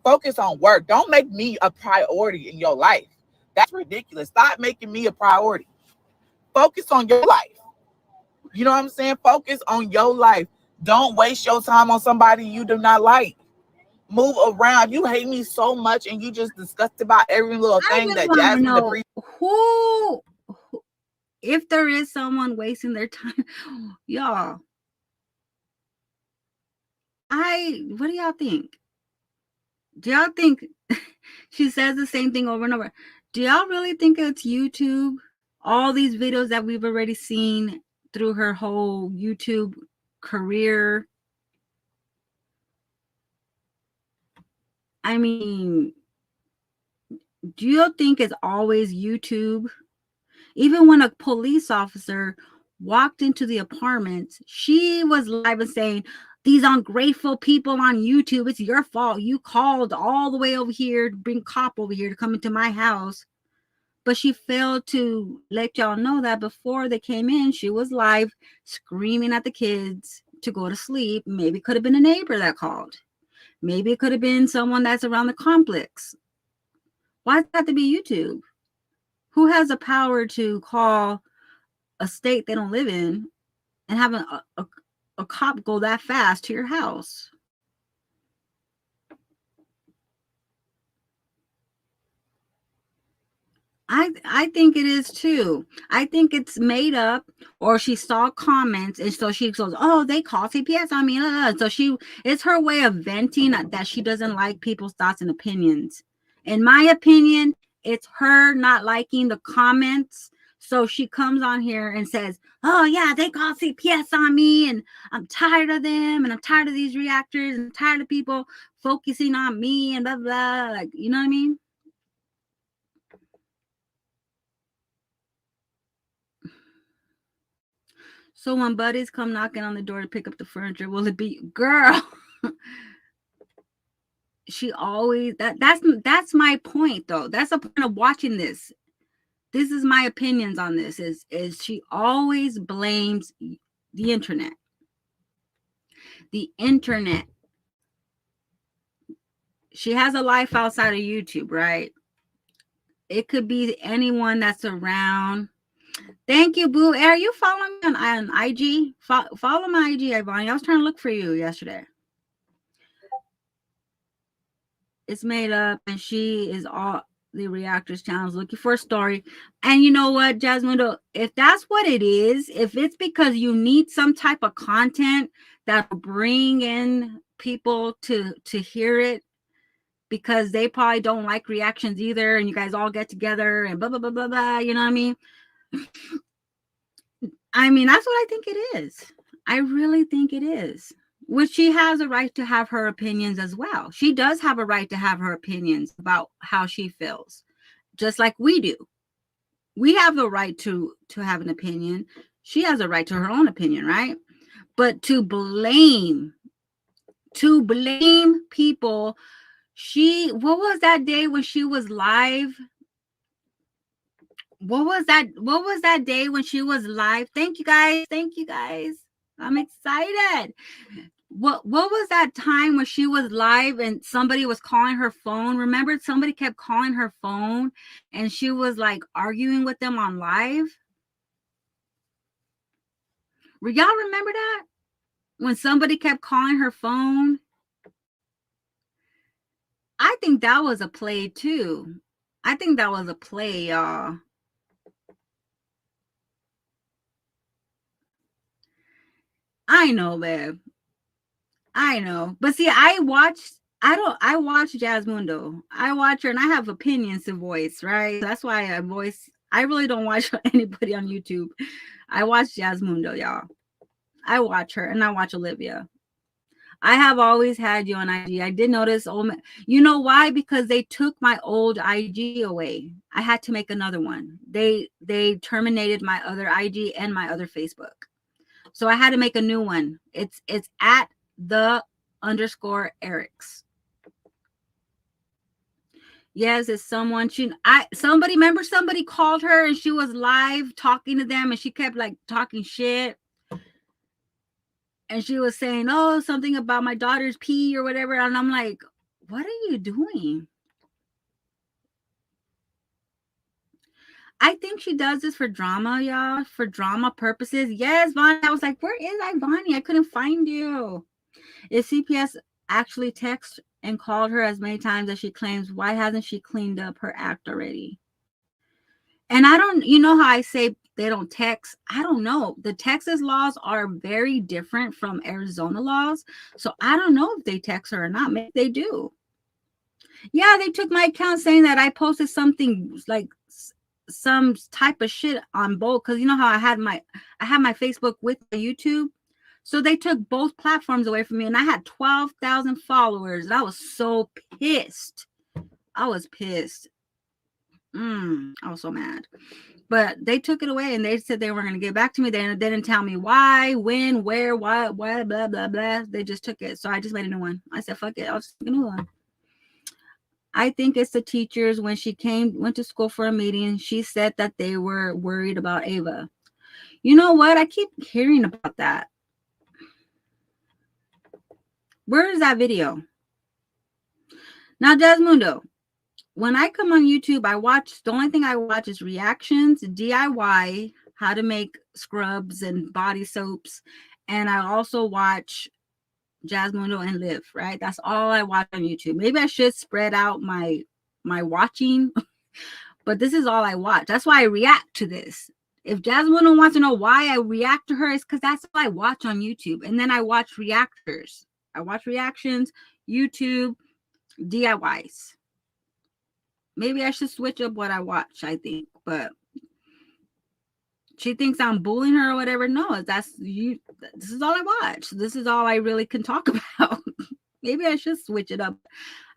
Focus on work. Don't make me a priority in your life. That's ridiculous. Stop making me a priority. Focus on your life. You know what I'm saying? Focus on your life. Don't waste your time on somebody you do not like. Move around. You hate me so much and you just discussed about every little thing that Jasmine the who, if there is someone wasting their time, y'all, what do y'all think? Do y'all think she says the same thing over and over? Do y'all really think it's YouTube? All these videos that we've already seen through her whole YouTube career. I mean, do you think it's always YouTube? Even when a police officer walked into the apartments, she was live and saying, these ungrateful people on YouTube, it's your fault. You called all the way over here to bring cop over here to come into my house. But she failed to let y'all know that before they came in, she was live screaming at the kids to go to sleep. Maybe it could have been a neighbor that called. Maybe it could have been someone that's around the complex. Why does it have to be YouTube? Who has the power to call a state they don't live in and have a cop go that fast to your house? I think it is too. I think it's made up, or she saw comments and so she goes, oh, they call CPS on me. So it's her way of venting that she doesn't like people's thoughts and opinions. In my opinion, it's her not liking the comments. So she comes on here and says, oh yeah, they call CPS on me and I'm tired of them and I'm tired of these reactors and I'm tired of people focusing on me and blah, blah. Like, you know what I mean? So when buddies come knocking on the door to pick up the furniture, will it be girl? She always that's my point though. That's the point of watching this. This is my opinions on this is she always blames the internet. The internet. She has a life outside of YouTube, right? It could be anyone that's around. Thank you, Boo. Are you following me on IG? Follow my IG, Ivani. I was trying to look for you yesterday. It's made up, and she is all the reactors channels looking for a story. And you know what, Jasmine? If that's what it is, if it's because you need some type of content that will bring in people to hear it, because they probably don't like reactions either, and you guys all get together and blah blah blah blah blah. You know what I mean? I mean, that's what I think it is. I really think it is. Which she has a right to have her opinions as well. She does have a right to have her opinions about how she feels, just like we do. We have a right to have an opinion. She has a right to her own opinion, right? But to blame people. What was that day when she was live? What was that day when she was live? Thank you guys. I'm excited. What was that time when she was live and somebody was calling her phone? Remember, somebody kept calling her phone and she was like arguing with them on live. Y'all remember that? When somebody kept calling her phone? I think that was a play too. I think that was a play, y'all. I know, babe. I know. But see, I watch Jasmundo. I watch her and I have opinions to voice, right? That's why I really don't watch anybody on YouTube. I watch Jasmundo, y'all. I watch her and I watch Olivia. I have always had you on IG. I did notice. You know why? Because they took my old IG away. I had to make another one. They terminated my other IG and my other Facebook. So I had to make a new one. It's at the_Erics. Yes, it's someone. Somebody called her and she was live talking to them and she kept like talking shit. And she was saying, oh, something about my daughter's pee or whatever. And I'm like, what are you doing? I think she does this for drama, y'all, for drama purposes. Yes, Vonnie. I was like, where is Vonnie? I couldn't find you. Is CPS actually text and called her as many times as she claims? Why hasn't she cleaned up her act already? And I don't, you know how I say they don't text? I don't know. The Texas laws are very different from Arizona laws. So I don't know if they text her or not. Maybe they do. Yeah, they took my account saying that I posted something like some type of shit on both. Because you know how I had my Facebook with my YouTube. So they took both platforms away from me. And I had 12,000 followers. And I was so pissed. I was pissed. I was so mad. But they took it away and they said they were going to get back to me. They didn't tell me why, when, where, why, blah, blah, blah. They just took it. So I just made a new one. I said, fuck it. I'll just make a new one. I think it's the teachers. When she went to school for a meeting, she said that they were worried about Ava. You know what? I keep hearing about that. Where is that video? Now, Desmundo, when I come on YouTube, the only thing I watch is reactions, DIY, how to make scrubs and body soaps. And I also watch Jasmundo and Liv, right? That's all I watch on YouTube. Maybe I should spread out my watching, but this is all I watch. That's why I react to this. If Jasmundo wants to know why I react to her, it's because that's what I watch on YouTube. And then I watch reactors. I watch reactions, YouTube, DIYs. Maybe I should switch up what I watch, I think. But she thinks I'm bullying her or whatever. No, this is all I watch. This is all I really can talk about. Maybe I should switch it up.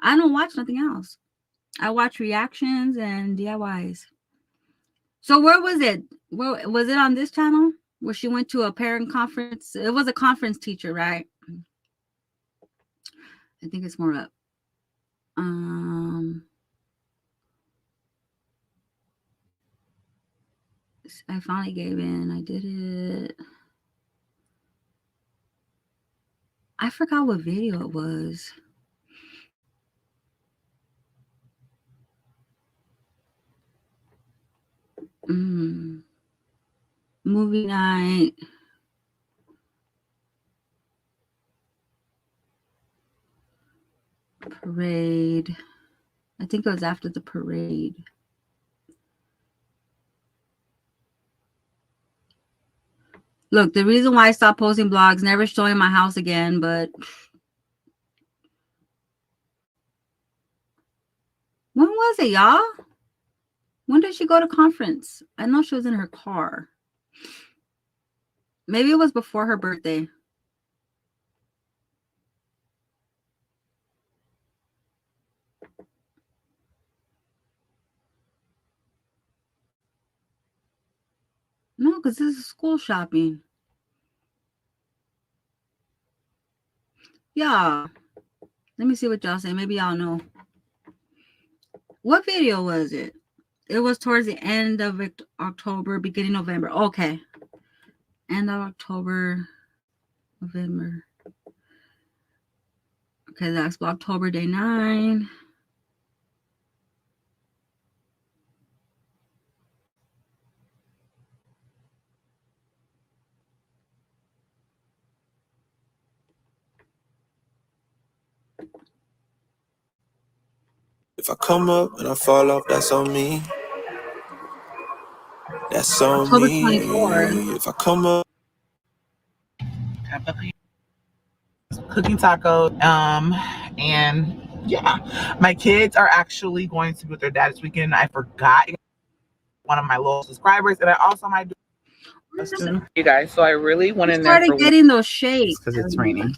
I don't watch nothing else. I watch reactions and DIYs. So where was it? Where was it on this channel where she went to a parent conference? It was a conference teacher, right? I think it's more up. I finally gave in. I did it. I forgot what video it was. Movie night. Parade. I think it was after the parade. Look, the reason why I stopped posting blogs, never showing my house again, but when was it, y'all? When did she go to conference? I know she was in her car. Maybe it was before her birthday. No, because this is school shopping. Yeah. Let me see what y'all say. Maybe y'all know. What video was it? It was towards the end of October, beginning November. Okay. End of October, November. Okay, that's October day 9. If I come up and I fall off, that's on me. That's on October me. 24th. If I come up. Cooking tacos. And yeah, my kids are actually going to be with their dad this weekend. I forgot one of my loyal subscribers, and I also might do. You guys, so I really went in there for getting those shades because it's raining.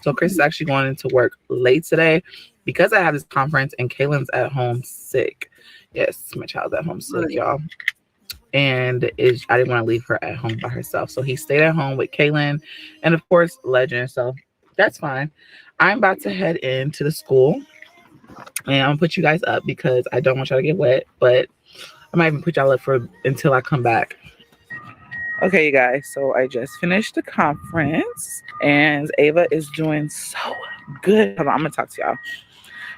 So Chris is actually going into work late today because I have this conference and Kaylin's at home sick. Yes, my child's at home sick, y'all. And I didn't want to leave her at home by herself. So he stayed at home with Kaylin and, of course, Legend. So that's fine. I'm about to head into the school. And I'm going to put you guys up because I don't want y'all to get wet. But I might even put y'all up until I come back. Okay, you guys. So I just finished the conference. And Ava is doing so good. Hold on, I'm going to talk to y'all.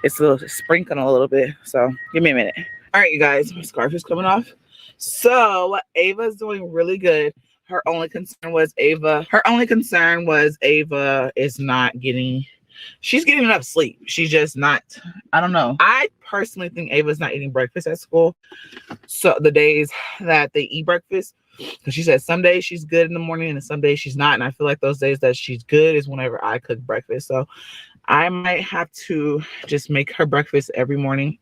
It's a little sprinkling a little bit. So give me a minute. All right, you guys. My scarf is coming off. So Ava's doing really good. Her only concern was Ava is not getting, she's getting enough sleep. She's just not, I don't know. I personally think Ava's not eating breakfast at school. So the days that they eat breakfast, because she said some days she's good in the morning and some days she's not. And I feel like those days that she's good is whenever I cook breakfast. So I might have to just make her breakfast every morning.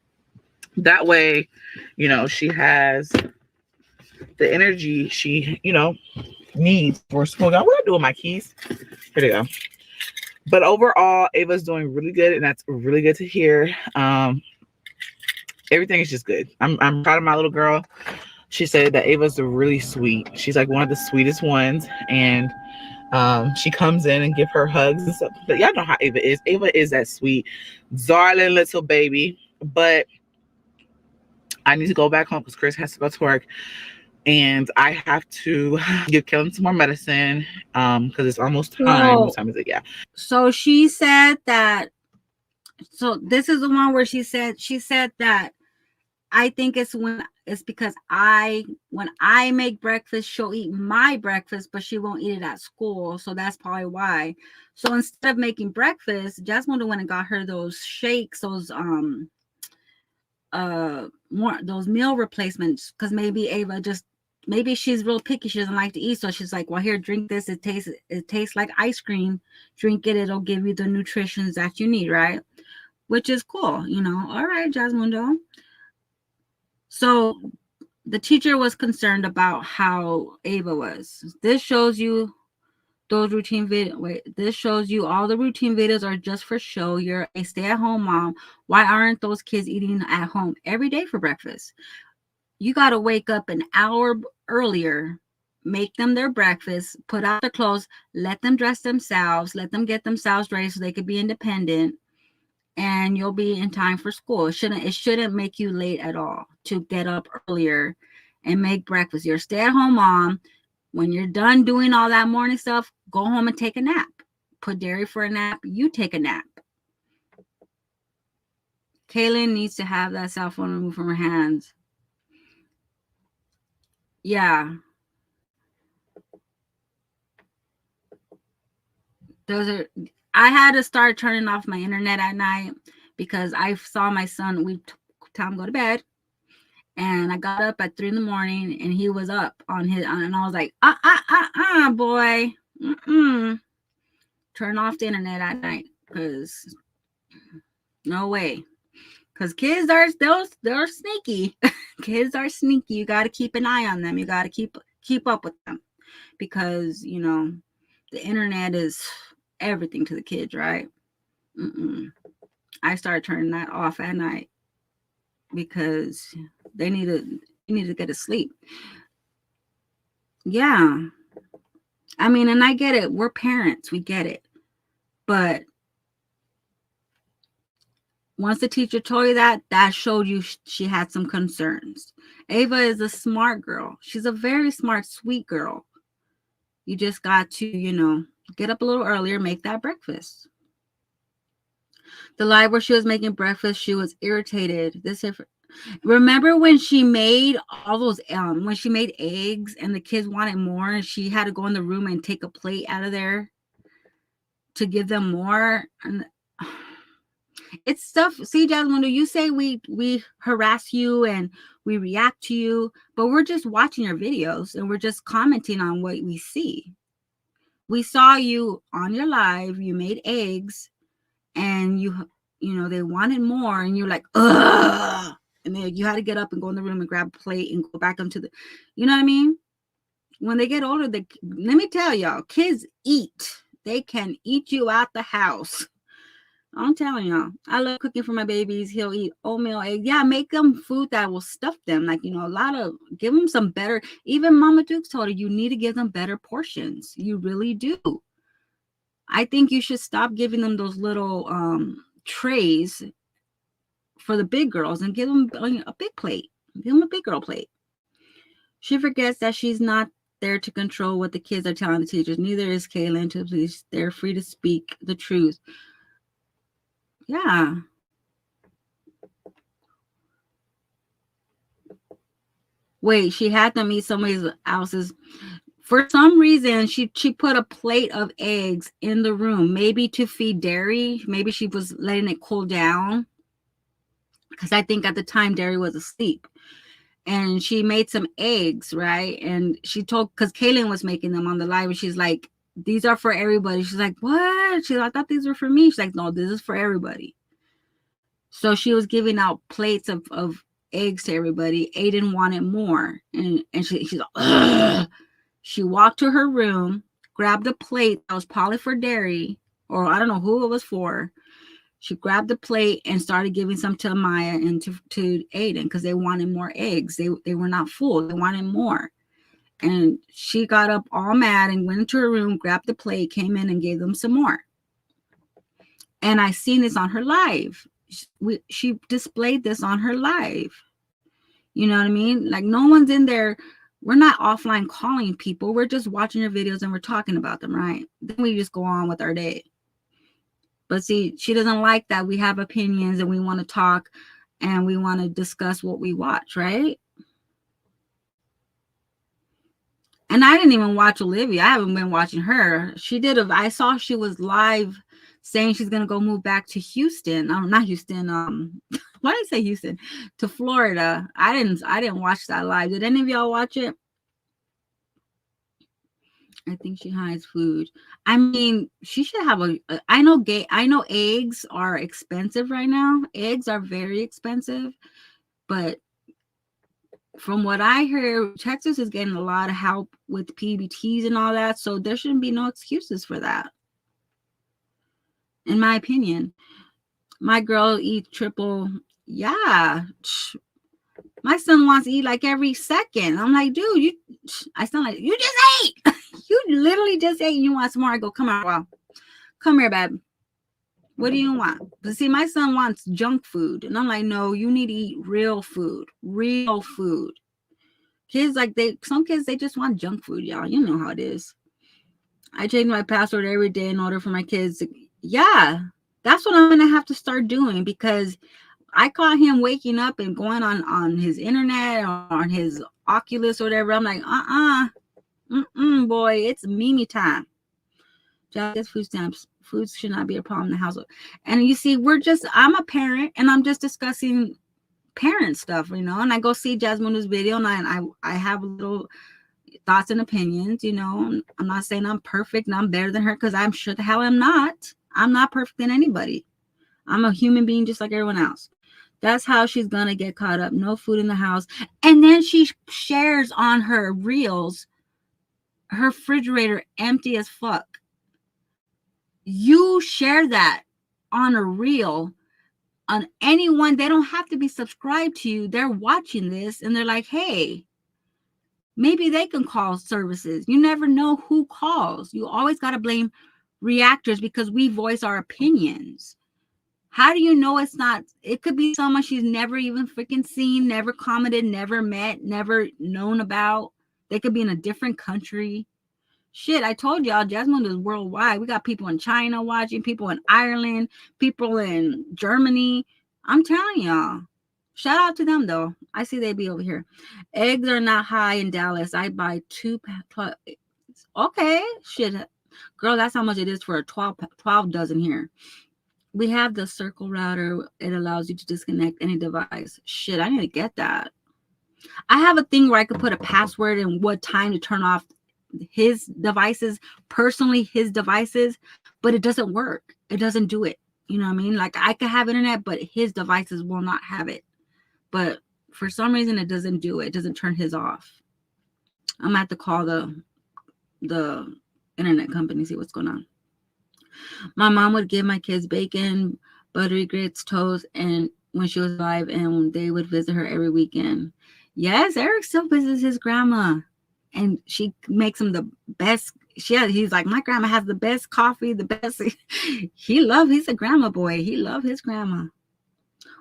That way, she has the energy she, needs for school. Now, what do I do with my keys? Here they go. But overall, Ava's doing really good, and that's really good to hear. Everything is just good. I'm proud of my little girl. She said that Ava's really sweet. She's like one of the sweetest ones, and she comes in and give her hugs and stuff. But y'all know how Ava is. Ava is that sweet, darling little baby. But I need to go back home because Chris has to go to work. And I have to give Kellen some more medicine because it's almost time. What time is it? Yeah. So she said that. So this is the one where she said that I think it's because when I make breakfast, she'll eat my breakfast, but she won't eat it at school. So that's probably why. So instead of making breakfast, Jasmine went and got her those shakes, those meal replacements, because maybe she's real picky. She doesn't like to eat. So she's like, well, here, drink this. It tastes like ice cream. Drink it. It'll give you the nutrition that you need, right? Which is cool, All right, Jasmine. So the teacher was concerned about how Ava was. This shows you those routine videos. This shows you all the routine videos are just for show. You're a stay-at-home mom. Why aren't those kids eating at home every day for breakfast? You got to wake up an hour earlier, make them their breakfast, put out the clothes, let them dress themselves, let them get themselves ready so they could be independent, and you'll be in time for school. It shouldn't make you late at all to get up earlier and make breakfast. You're a stay-at-home mom. When you're done doing all that morning stuff, go home and take a nap. Put Derry for a nap. You take a nap. Kaylin needs to have that cell phone removed from her hands. Yeah. I had to start turning off my internet at night because I saw my son. We tell him go to bed, and I got up at 3 a.m. and he was up and I was like, boy, turn off the internet at night because no way. Because kids they're sneaky. Kids are sneaky. You got to keep an eye on them. You got to keep up with them because the internet is everything to the kids, right? I started turning that off at night because they need to get to sleep. Yeah. I mean, and I get it. We're parents. We get it. But once the teacher told you that showed you she had some concerns. Ava is a smart girl. She's a very smart, sweet girl. You just got to, get up a little earlier, make that breakfast. The live where she was making breakfast, she was irritated. Remember when she made all those, when she made eggs and the kids wanted more and she had to go in the room and take a plate out of there to give them more? And it's stuff. See, Jasmine, you say we harass you and we react to you, but we're just watching your videos and we're just commenting on what we see. We saw you on your live, you made eggs and they wanted more and you're like, ugh. And then you had to get up and go in the room and grab a plate and go back into you know what I mean? When they get older, let me tell y'all, kids eat. they can eat you out the house. I'm telling y'all, I love cooking for my babies. He'll eat oatmeal, eggs. Yeah, make them food that will stuff them. Like, you know, give them some better. Even Mama Dukes told her, you need to give them better portions. You really do. I think you should stop giving them those little trays for the big girls and give them a big plate. Give them a big girl plate. She forgets that she's not there to control what the kids are telling the teachers. Neither is Kaylin. To please, they're free to speak the truth. Yeah. Wait, she had them eat somebody else's. For some reason, she put a plate of eggs in the room, maybe to feed Derry. Maybe she was letting it cool down. Because I think at the time Derry was asleep. And she made some eggs, right? And she told, because Kaylin was making them on the live, and she's like, these are for everybody. She's like, what? She's like, I thought these were for me. She's like, no, this is for everybody. So she was giving out plates of eggs to everybody. Aiden wanted more. And she's like, ugh. She walked to her room, grabbed a plate that was probably for Derry, or I don't know who it was for. She grabbed the plate and started giving some to Amaya and to Aiden because they wanted more eggs. They were not full. They wanted more. And she got up all mad and went into her room, grabbed the plate, came in and gave them some more. And I seen this on her live. She displayed this on her live. You know what I mean? Like, no one's in there. We're not offline calling people. We're just watching your videos and we're talking about them, right? Then we just go on with our day. But see, she doesn't like that we have opinions and we want to talk and we want to discuss what we watch, right? And I didn't even watch Olivia. I haven't been watching her. I saw she was live saying she's going to go move back to Houston. Not Houston. Why did I say Houston? To Florida. I didn't watch that live. Did any of y'all watch it? I think she hides food. I mean, she should have I know eggs are expensive right now. Eggs are very expensive, but from what I hear, Texas is getting a lot of help with PBTs and all that, so there shouldn't be no excuses for that. In my opinion, my girl eats triple. Yeah, my son wants to eat like every second. I'm like, dude, I sound like you just ate. You literally just ate. You want some more? I go, come on, well, come here, babe. What do you want? But see, my son wants junk food, and I'm like, no, you need to eat real food. Real food. Kids some kids they just want junk food, y'all. You know how it is. I change my password every day in order for my kids to. Yeah, that's what I'm gonna have to start doing because I caught him waking up and going on his internet or on his Oculus or whatever. I'm like, boy, it's Mimi time. Just food stamps. Food should not be a problem in the household. And you see, I'm a parent and I'm just discussing parent stuff, you know, and I go see Jasmine's video and I have little thoughts and opinions, you know. I'm not saying I'm perfect and I'm better than her because I'm sure the hell I'm not. I'm not perfect than anybody. I'm a human being just like everyone else. That's how she's going to get caught up. No food in the house. And then she shares on her reels, her refrigerator empty as fuck. You share that on a reel on anyone. They don't have to be subscribed to you. They're watching this and they're like, hey, maybe they can call services. You never know who calls. You always got to blame reactors because we voice our opinions. How do you know it's not? It could be someone she's never even freaking seen, never commented, never met, never known about. They could be in a different country. Shit, I told y'all, Jasmine is worldwide. We got people in China watching, people in Ireland, people in Germany. I'm telling y'all. Shout out to them, though. I see they be over here. Eggs are not high in Dallas. I buy 2. Okay, shit. Girl, that's how much it is for a 12 dozen here. We have the circle router. It allows you to disconnect any device. Shit, I need to get that. I have a thing where I could put a password and what time to turn off his devices, personally his devices, but it doesn't work. It doesn't do it. You know what I mean? Like I could have internet, but his devices will not have it. But for some reason, it doesn't do it. It doesn't turn his off. I'm gonna have to call the internet company, see what's going on. My mom would give my kids bacon, buttery grits, toast, and when she was alive, and they would visit her every weekend. Yes, Eric still visits his grandma, and she makes him the best. He's like, my grandma has the best coffee, the best. He's a grandma boy. He loved his grandma.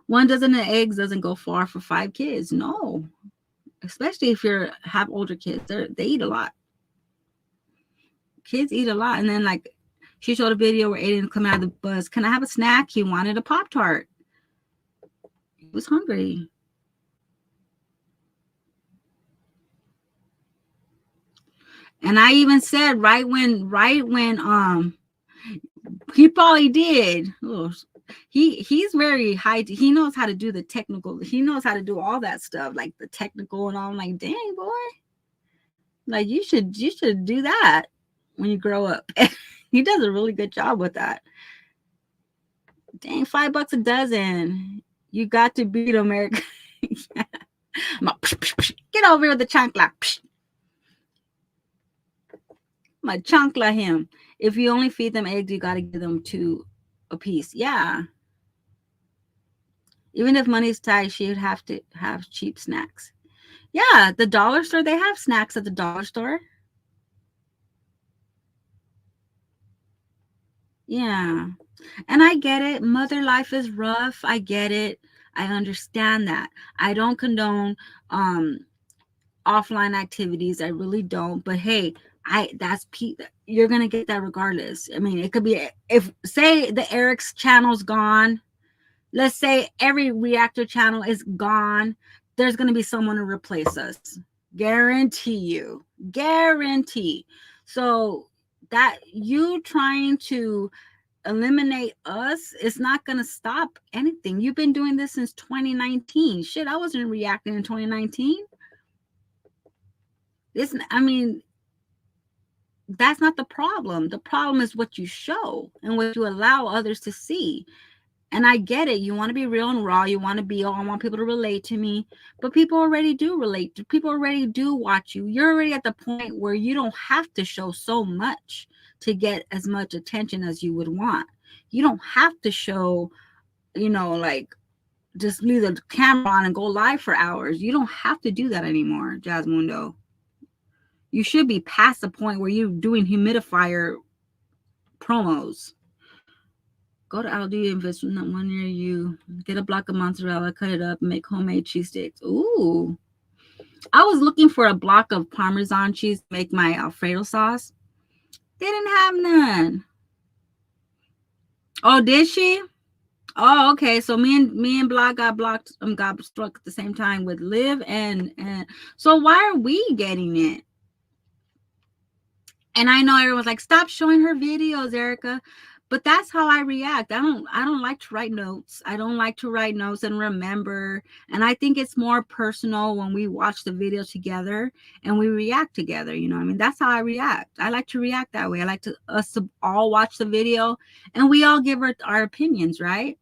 1 dozen of eggs doesn't go far for 5 kids. No, especially if you have older kids. They eat a lot. Kids eat a lot. And then, like, she showed a video where Aiden coming out of the bus. Can I have a snack? He wanted a Pop-Tart. He was hungry. And I even said right when he probably did. Oh, he's very high. He knows how to do the technical. He knows how to do all that stuff, like the technical and all. I'm like, dang, boy. Like, you should do that when you grow up. He does a really good job with that. Dang, $5 a dozen. You got to beat America. Yeah. Get over here with the chancla. My chancla him. If you only feed them eggs, you got to give them 2 a piece. Yeah. Even if money's tight, she would have to have cheap snacks. Yeah, the dollar store, they have snacks at the dollar store. Yeah. And I get it. Mother life is rough. I get it. I understand that. I don't condone offline activities. I really don't. But hey, you're gonna get that regardless. I mean, it could be, if say the Eric's channel's gone, let's say every reactor channel is gone, there's gonna be someone to replace us. Guarantee. So that you trying to eliminate us, it's not going to stop anything. You've been doing this since 2019. Shit, I wasn't reacting in 2019. That's not the problem. The problem is what you show and what you allow others to see. And I get it. You want to be real and raw. You want to be, I want people to relate to me. But people already do relate. People already do watch you. You're already at the point where you don't have to show so much to get as much attention as you would want. You don't have to show, like, just leave the camera on and go live for hours. You don't have to do that anymore, Jasmundo. You should be past the point where you're doing humidifier promos. Go to Aldi and visit one near you. Get a block of mozzarella, cut it up, and make homemade cheese sticks. Ooh. I was looking for a block of Parmesan cheese to make my Alfredo sauce. They didn't have none. Oh, did she? Oh, okay. So me and Block got struck at the same time with Liv and so why are we getting it? And I know everyone's like, stop showing her videos, Erica. But that's how I react. I don't like to write notes. I don't like to write notes and remember. And I think it's more personal when we watch the video together and we react together. That's how I react. I like to react that way. I like us to all watch the video and we all give our opinions, right?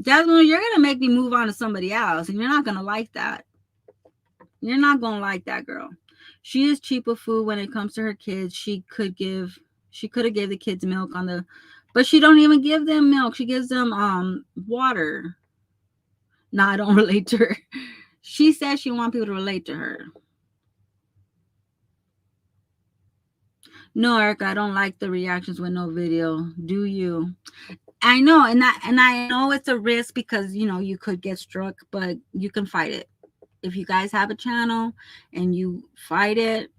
Jasmine, you're going to make me move on to somebody else and you're not going to like that. You're not going to like that, girl. She is cheap with food when it comes to her kids. She could have gave the kids milk but she don't even give them milk. She gives them water. No, I don't relate to her. She says she wants people to relate to her. No, Erica, I don't like the reactions with no video. Do you? I know, and I know it's a risk because you could get struck, but you can fight it. If you guys have a channel and you fight it,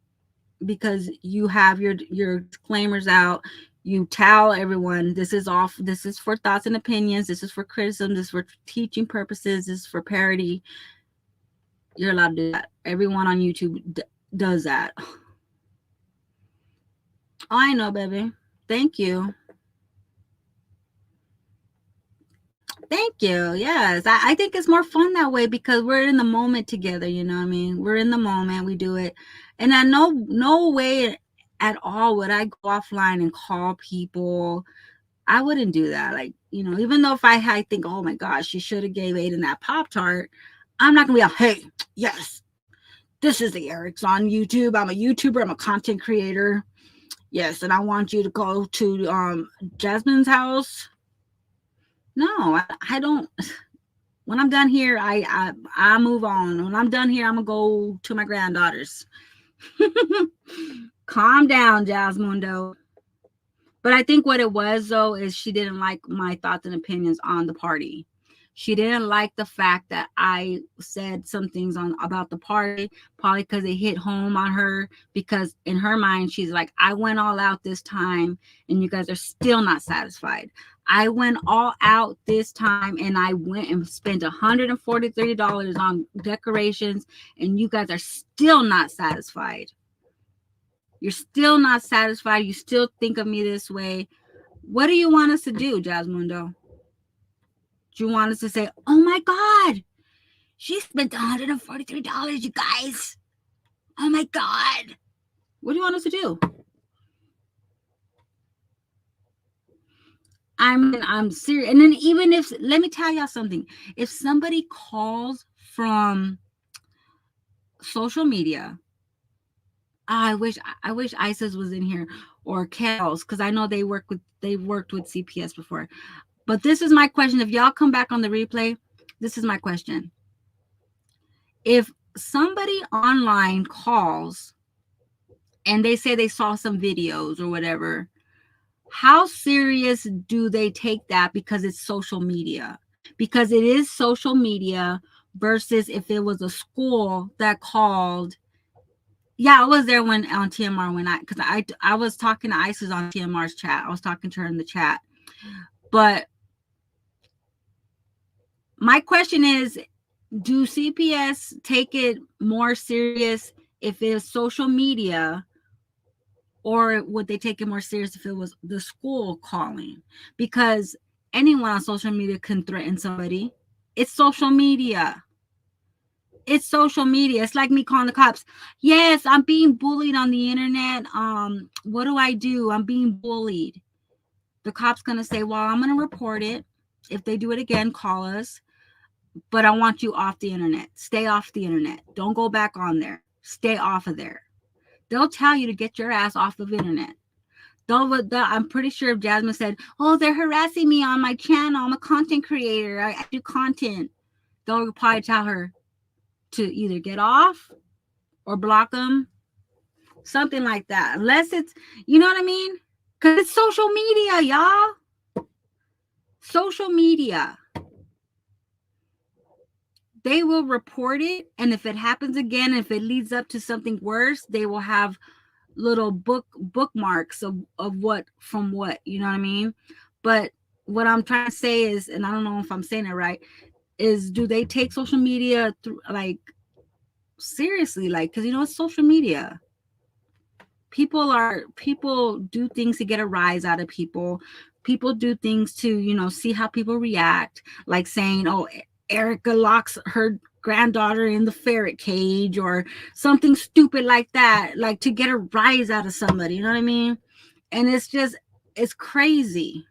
because you have your disclaimers out, you tell everyone this is for thoughts and opinions, this is for criticism, this is for teaching purposes, this is for parody. You're allowed to do that. Everyone on YouTube does that. Oh, I know, baby. Thank you. Yes, I think it's more fun that way because we're in the moment together. We're in the moment. We do it. And I know no way at all would I go offline and call people. I wouldn't do that. Like, even though if I think, oh my gosh, she should have gave Aiden that Pop-Tart, I'm not going to be like, hey, yes, this is the Eric's on YouTube. I'm a YouTuber. I'm a content creator. Yes, and I want you to go to Jasmine's house. No, I don't. When I'm done here, I move on. When I'm done here, I'm gonna go to my granddaughter's. Calm down, Jasmundo. But I think what it was, though, is she didn't like my thoughts and opinions on the party. She didn't like the fact that I said some things about the party, probably because it hit home on her, because in her mind, she's like, I went all out this time and you guys are still not satisfied. I went all out this time and I went and spent $143 on decorations and you guys are still not satisfied. You're still not satisfied. You still think of me this way. What do you want us to do, Jasmundo? Do you want us to say, oh my God, she spent $143, you guys. Oh my God. What do you want us to do? I'm serious. And then even if, let me tell y'all something. If somebody calls from social media, I wish Isis was in here, or Kels, because I know they've worked with CPS before. But this is my question. If y'all come back on the replay, this is my question. If somebody online calls and they say they saw some videos or whatever, how serious do they take that because it's social media? Because it is social media versus if it was a school that called. Yeah, I was there when on TMR because I was talking to Isis on TMR's chat. I was talking to her in the chat. But my question is, do CPS take it more serious if it's social media, or would they take it more serious if it was the school calling? Because anyone on social media can threaten somebody. It's social media. It's social media. It's like me calling the cops. Yes, I'm being bullied on the internet. What do I do? I'm being bullied. The cop's gonna say, well, I'm gonna report it. If they do it again, call us. But I want you off the internet. Stay off the internet. Don't go back on there. Stay off of there. They'll tell you to get your ass off of internet. I'm pretty sure if Jasmine said, oh, they're harassing me on my channel. I'm a content creator. I do content. They'll probably tell her to either get off or block them. Something like that. Unless it's, you know what I mean? Because it's social media, y'all. Social media. They will report it, and if it happens again, if it leads up to something worse, they will have little bookmarks of what from what, you know what I mean? But what I'm trying to say is, and I don't know if I'm saying it right, is do they take social media like seriously? Like, because it's social media. People do things to get a rise out of people. People do things to, see how people react, like saying, oh, Erica locks her granddaughter in the ferret cage or something stupid like that, like to get a rise out of somebody, you know what I mean? And it's crazy.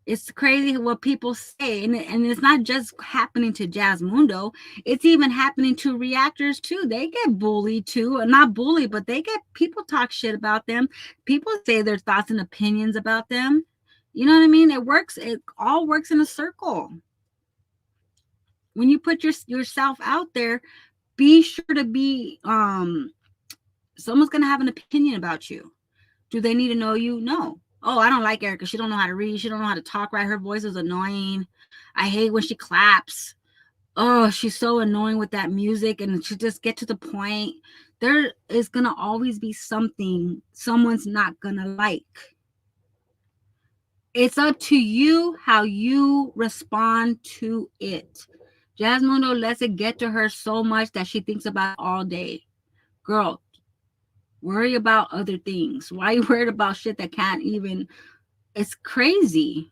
It's crazy what people say, and it's not just happening to Jasmundo. It's even happening to reactors too. They get bullied too, not bullied, but they get people talk shit about them. People say their thoughts and opinions about them. You know what I mean? It all works in a circle. When you put yourself out there, be sure to be someone's gonna have an opinion about you. Do they need to know you? No. Oh, I don't like Erica. She don't know how to read. She don't know how to talk right. Her voice is annoying. I hate when she claps. Oh, she's so annoying with that music, and she just get to the point. There is gonna always be something someone's not gonna like. It's up to you how you respond to it. Jasmundo lets it get to her so much that she thinks about it all day. Girl, worry about other things. Why are you worried about shit that can't even... It's crazy.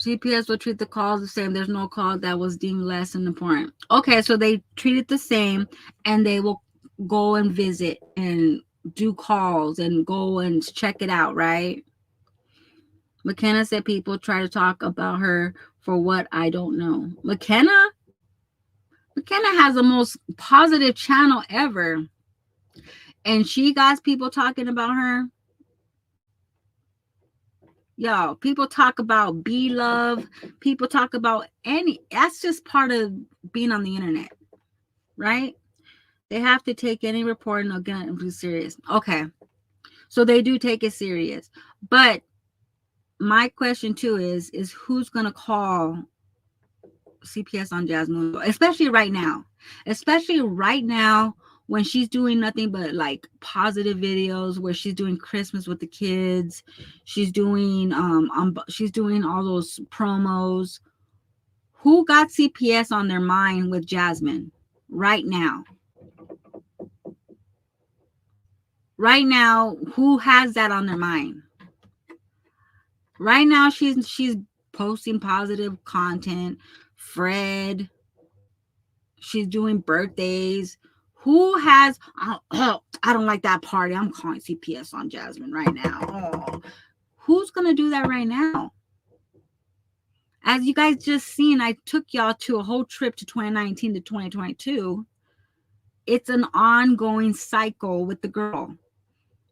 CPS will treat the calls the same. There's no call that was deemed less than important. Okay, so they treat it the same, and they will go and visit and do calls and go and check it out, right? McKenna said people try to talk about her for what I don't know. McKenna McKenna has the most positive channel ever. And she got people talking about her. Yo, people talk about B-Love. People talk about that's just part of being on the internet, right? They have to take any report and they'll get it serious. Okay. So they do take it serious. But my question too is who's going to call CPS on Jasmine, especially right now when she's doing nothing but like positive videos where she's doing Christmas with the kids, she's doing all those promos. Who got CPS on their mind with Jasmine right now? Right now, who has that on their mind? Right now, she's posting positive content. Fred, she's doing birthdays. Who has? I don't like that party. I'm calling CPS on Jasmine right now. Oh, who's gonna do that right now? As you guys just seen, I took y'all to a whole trip to 2019 to 2022. It's an ongoing cycle with the girl.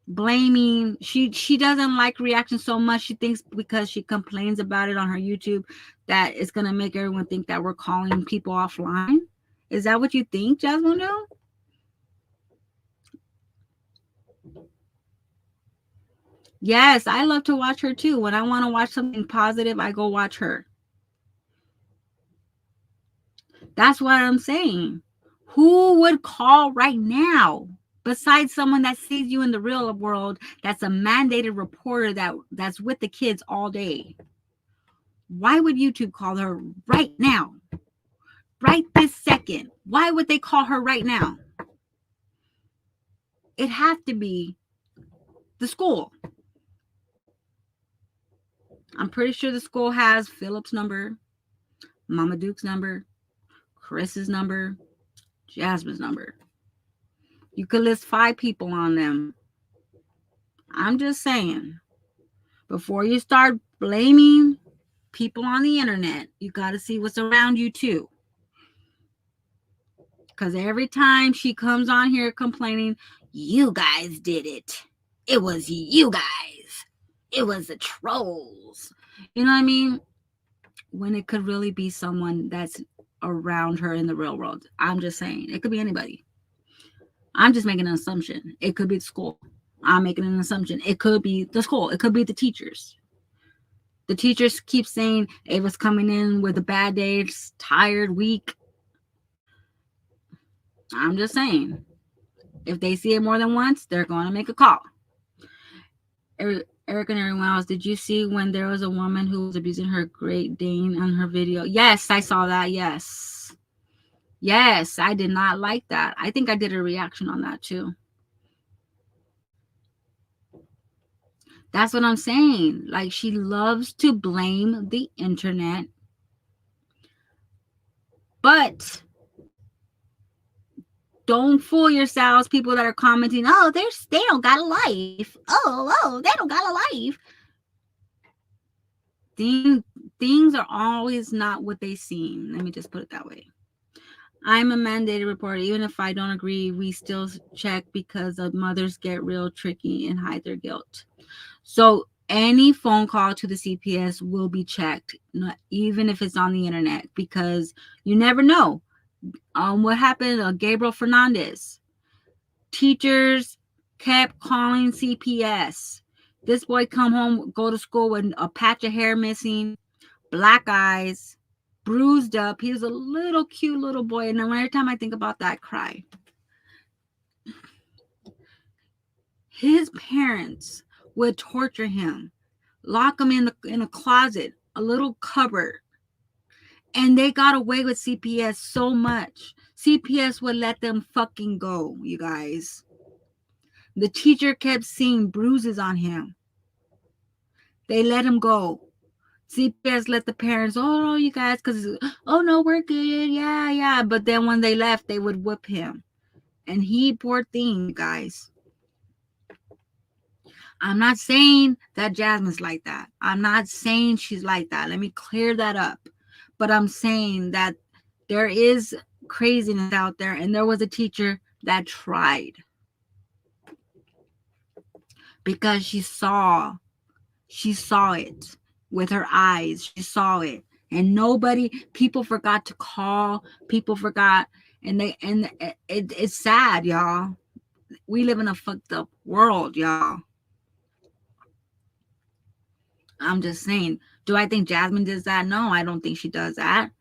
Blaming, she doesn't like reaction so much. She thinks because she complains about it on her YouTube that it's gonna make everyone think that we're calling people offline. Is that what you think, Jasmine? No? Yes, I love to watch her too. When I want to watch something positive, I go watch her. That's what I'm saying. Who would call right now? Besides someone that sees you in the real world, that's a mandated reporter that's with the kids all day. Why would YouTube call her right now? Right this second. Why would they call her right now? It has to be the school. I'm pretty sure the school has Philip's number, Mama Duke's number, Chris's number, Jasmine's number. You could list 5 people on them. I'm just saying, before you start blaming people on the internet, you got to see what's around you too. Because every time she comes on here complaining, you guys did it. It was you guys. It was the trolls. You know what I mean? When it could really be someone that's around her in the real world. I'm just saying. It could be anybody. I'm just making an assumption. It could be the school. I'm making an assumption. It could be the school. It could be the teachers. The teachers keep saying Ava's coming in with a bad day, tired, weak. I'm just saying. If they see it more than once, they're going to make a call. Eric and everyone else, did you see when there was a woman who was abusing her Great Dane on her video? Yes, I saw that. Yes. Yes, I did not like that. I think I did a reaction on that too. That's what I'm saying. Like, she loves to blame the internet. But don't fool yourselves, people that are commenting, oh, they don't got a life. Oh, they don't got a life. Things are always not what they seem. Let me just put it that way. I'm a mandated reporter. Even if I don't agree, we still check because the mothers get real tricky and hide their guilt. So any phone call to the CPS will be checked, even if it's on the internet, because you never know. What happened? Gabriel Fernandez. Teachers kept calling CPS. This boy come home, go to school with a patch of hair missing, black eyes, bruised up. He was a little cute little boy. And then every time I think about that, I cry. His parents would torture him, lock him in a closet, a little cupboard. And they got away with CPS so much. CPS would let them fucking go, you guys. The teacher kept seeing bruises on him. They let him go. CPS let the parents, oh, you guys, because, oh, no, we're good. Yeah. But then when they left, they would whip him. And he, poor thing, guys. I'm not saying that Jasmine's like that. I'm not saying she's like that. Let me clear that up. But I'm saying that there is craziness out there, and there was a teacher that tried because she saw it with her eyes. She saw it, and people forgot to call. People forgot, and it's sad, y'all. We live in a fucked up world, y'all. I'm just saying. Do I think Jasmine does that? No, I don't think she does that.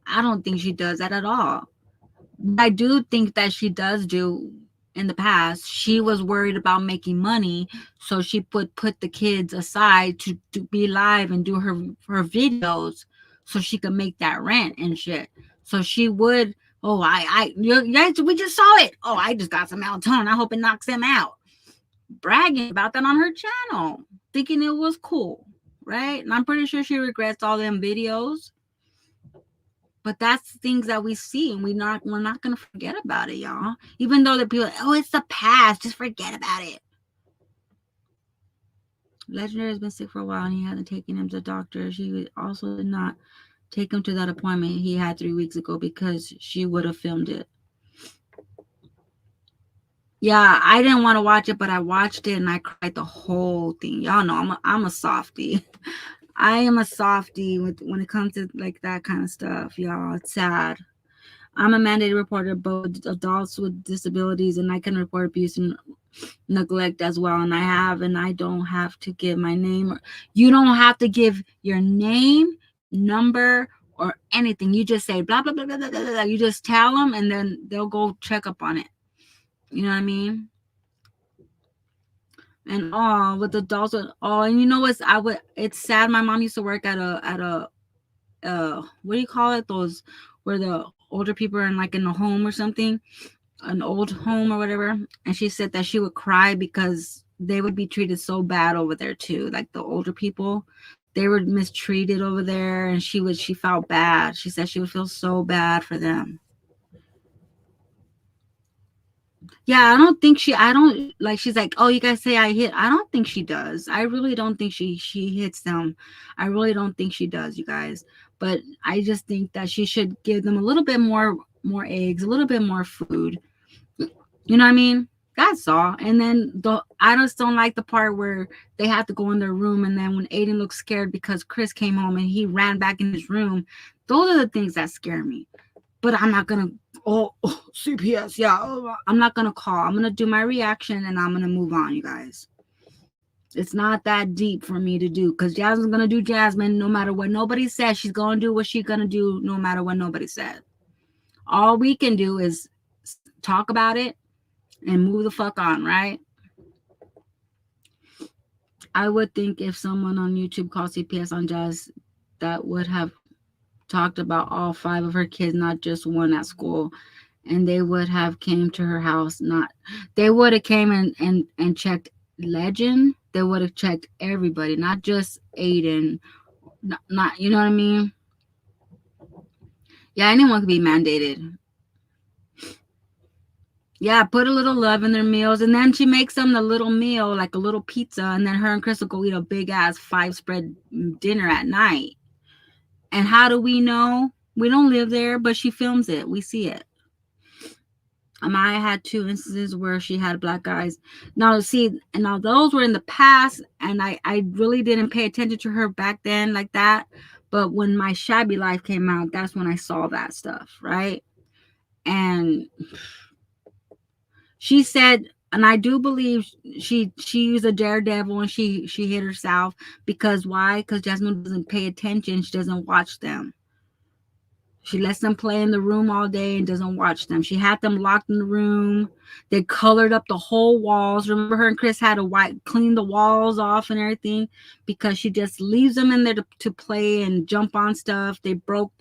I don't think she does that at all. I do think that she does do in the past. She was worried about making money, so she put the kids aside to be live and do her videos so she could make that rent and shit. So she would, we just saw it. Oh, I just got some melatonin. I hope it knocks him out. Bragging about that on her channel, thinking it was cool, right? And I'm pretty sure she regrets all them videos. But that's things that we see, and we're not gonna forget about it, y'all. Even though the people, it's the past, just forget about it. Legendary has been sick for a while, and he hasn't taken him to the doctor. She also did not take him to that appointment he had 3 weeks ago because she would have filmed it. Yeah, I didn't want to watch it, but I watched it and I cried the whole thing. Y'all know I'm a softie. I am a softie when it comes to like that kind of stuff, y'all. It's sad. I'm a mandated reporter of both adults with disabilities, and I can report abuse and neglect as well. And I don't have to give my name. You don't have to give your name, number, or anything. You just say blah, blah, blah, blah, blah, blah, blah. You just tell them, and then they'll go check up on it. You know what I mean? And with adults, and you know what's it's sad. My mom used to work at a what do you call it? Those where the older people are in a home or something, an old home or whatever. And she said that she would cry because they would be treated so bad over there too. Like the older people, they were mistreated over there, and she felt bad. She said she would feel so bad for them. Yeah, she's like, oh, you guys say I hit. I don't think she does. I really don't think she hits them. I really don't think she does, you guys. But I just think that she should give them a little bit more eggs, a little bit more food. You know what I mean? That's all. And then I just don't like the part where they have to go in their room, and then when Aiden looks scared because Chris came home and he ran back in his room, those are the things that scare me. But I'm not gonna CPS, yeah. I'm not gonna call. I'm gonna do my reaction and I'm gonna move on, you guys. It's not that deep for me to do, because Jasmine's gonna do Jasmine no matter what nobody says. She's gonna do what she's gonna do no matter what nobody said. All we can do is talk about it and move the fuck on, right? I would think if someone on YouTube called CPS on Jazz, that would have talked about all 5 of her kids, not just one at school, and they would have came to her house. They would have came and checked Legend. They would have checked everybody, not just Aiden. Not you know what I mean? Yeah, anyone could be mandated. Yeah, put a little love in their meals, and then she makes them the little meal, like a little pizza, and then her and Chris will go eat a big ass 5-spread dinner at night. And how do we know? We don't live there, but she films it. We see it. Amaya had 2 instances where she had black eyes. Now, those were in the past, and I really didn't pay attention to her back then like that. But when My Shabby Life came out, that's when I saw that stuff, right? And she said, and I do believe she used a daredevil and she hit herself. Because why? Because Jasmine doesn't pay attention. She doesn't watch them. She lets them play in the room all day and doesn't watch them. She had them locked in the room. They colored up the whole walls. Remember, her and Chris had to clean the walls off and everything, because she just leaves them in there to play and jump on stuff. They broke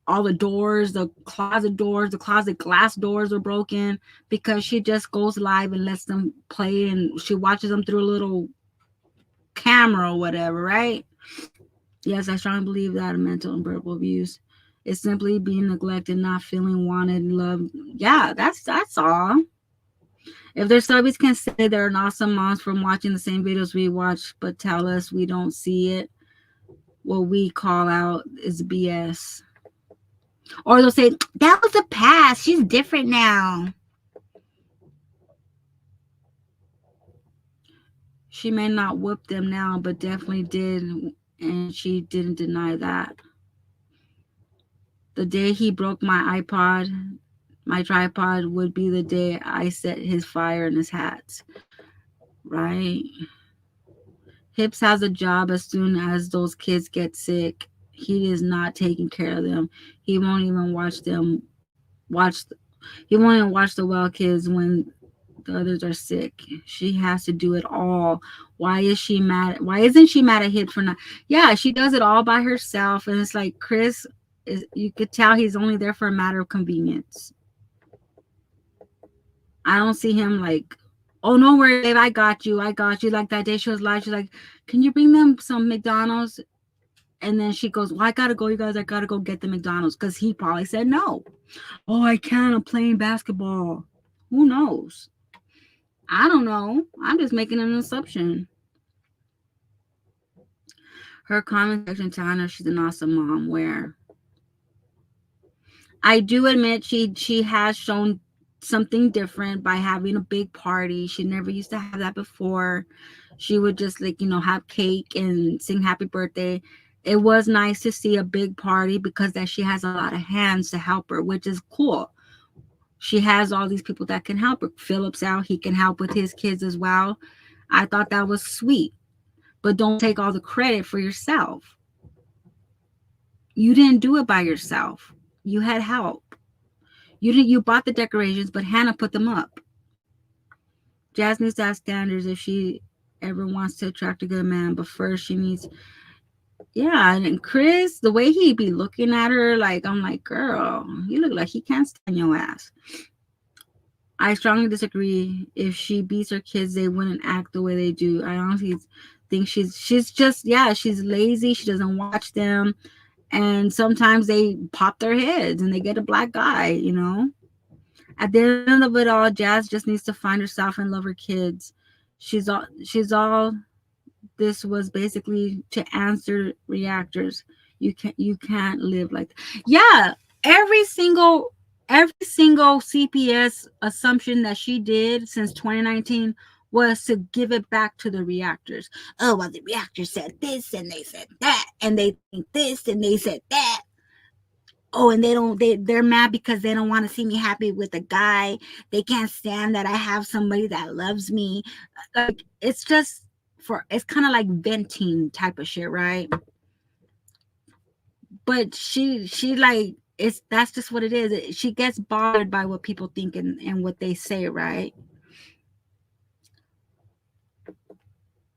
all the doors, the closet glass doors were broken, because she just goes live and lets them play, and she watches them through a little camera or whatever, right? Yes, I strongly believe that mental and verbal abuse is simply being neglected, not feeling wanted, loved. Yeah, that's all. If their subbies can say they're an awesome moms from watching the same videos we watch, but tell us we don't see it, what we call out is BS. Or they'll say, that was the past. She's different now. She may not whoop them now, but definitely did. And she didn't deny that. The day he broke my tripod would be the day I set his fire in his hat. Right? Hips has a job as soon as those kids get sick. He is not taking care of them. He won't even watch them he won't even watch the well kids when the others are sick. She has to do it all. Why is she mad? Why isn't she mad at Hip for not? Yeah, she does it all by herself. And it's like Chris you could tell he's only there for a matter of convenience. I don't see him like, oh, no worries, babe, I got you. Like that day she was live, she's like, can you bring them some McDonald's? And then she goes, well, I gotta go, you guys. I gotta go get the McDonald's, because he probably said no. Oh, I can't. I'm playing basketball. Who knows? I don't know. I'm just making an assumption. Her comment section telling her she's an awesome mom. Where I do admit she has shown something different by having a big party. She never used to have that before. She would just like, have cake and sing happy birthday. It was nice to see a big party because that she has a lot of hands to help her, which is cool. She has all these people that can help her. Philip's out. He can help with his kids as well. I thought that was sweet. But don't take all the credit for yourself. You didn't do it by yourself. You had help. You bought the decorations, but Hannah put them up. Jazz needs to have standards if she ever wants to attract a good man. But first she needs... Yeah, and Chris, the way he be looking at her, like, I'm like, girl, you look like he can't stand your ass. I strongly disagree. If she beats her kids, they wouldn't act the way they do. I honestly think she's just, she's lazy. She doesn't watch them. And sometimes they pop their heads and they get a black guy, At the end of it all, Jazz just needs to find herself and love her kids. She's all this was basically to answer reactors. You can't live like that. Yeah, every single CPS assumption that she did since 2019 was to give it back to the reactors. Oh, well, the reactors said this and they said that, and they think this and they said that. Oh, and they're mad because they don't want to see me happy with a guy. They can't stand that I have somebody that loves me. Like, it's just it's kind of like venting type of shit, right? But she like, that's just what it is. She gets bothered by what people think and what they say, right?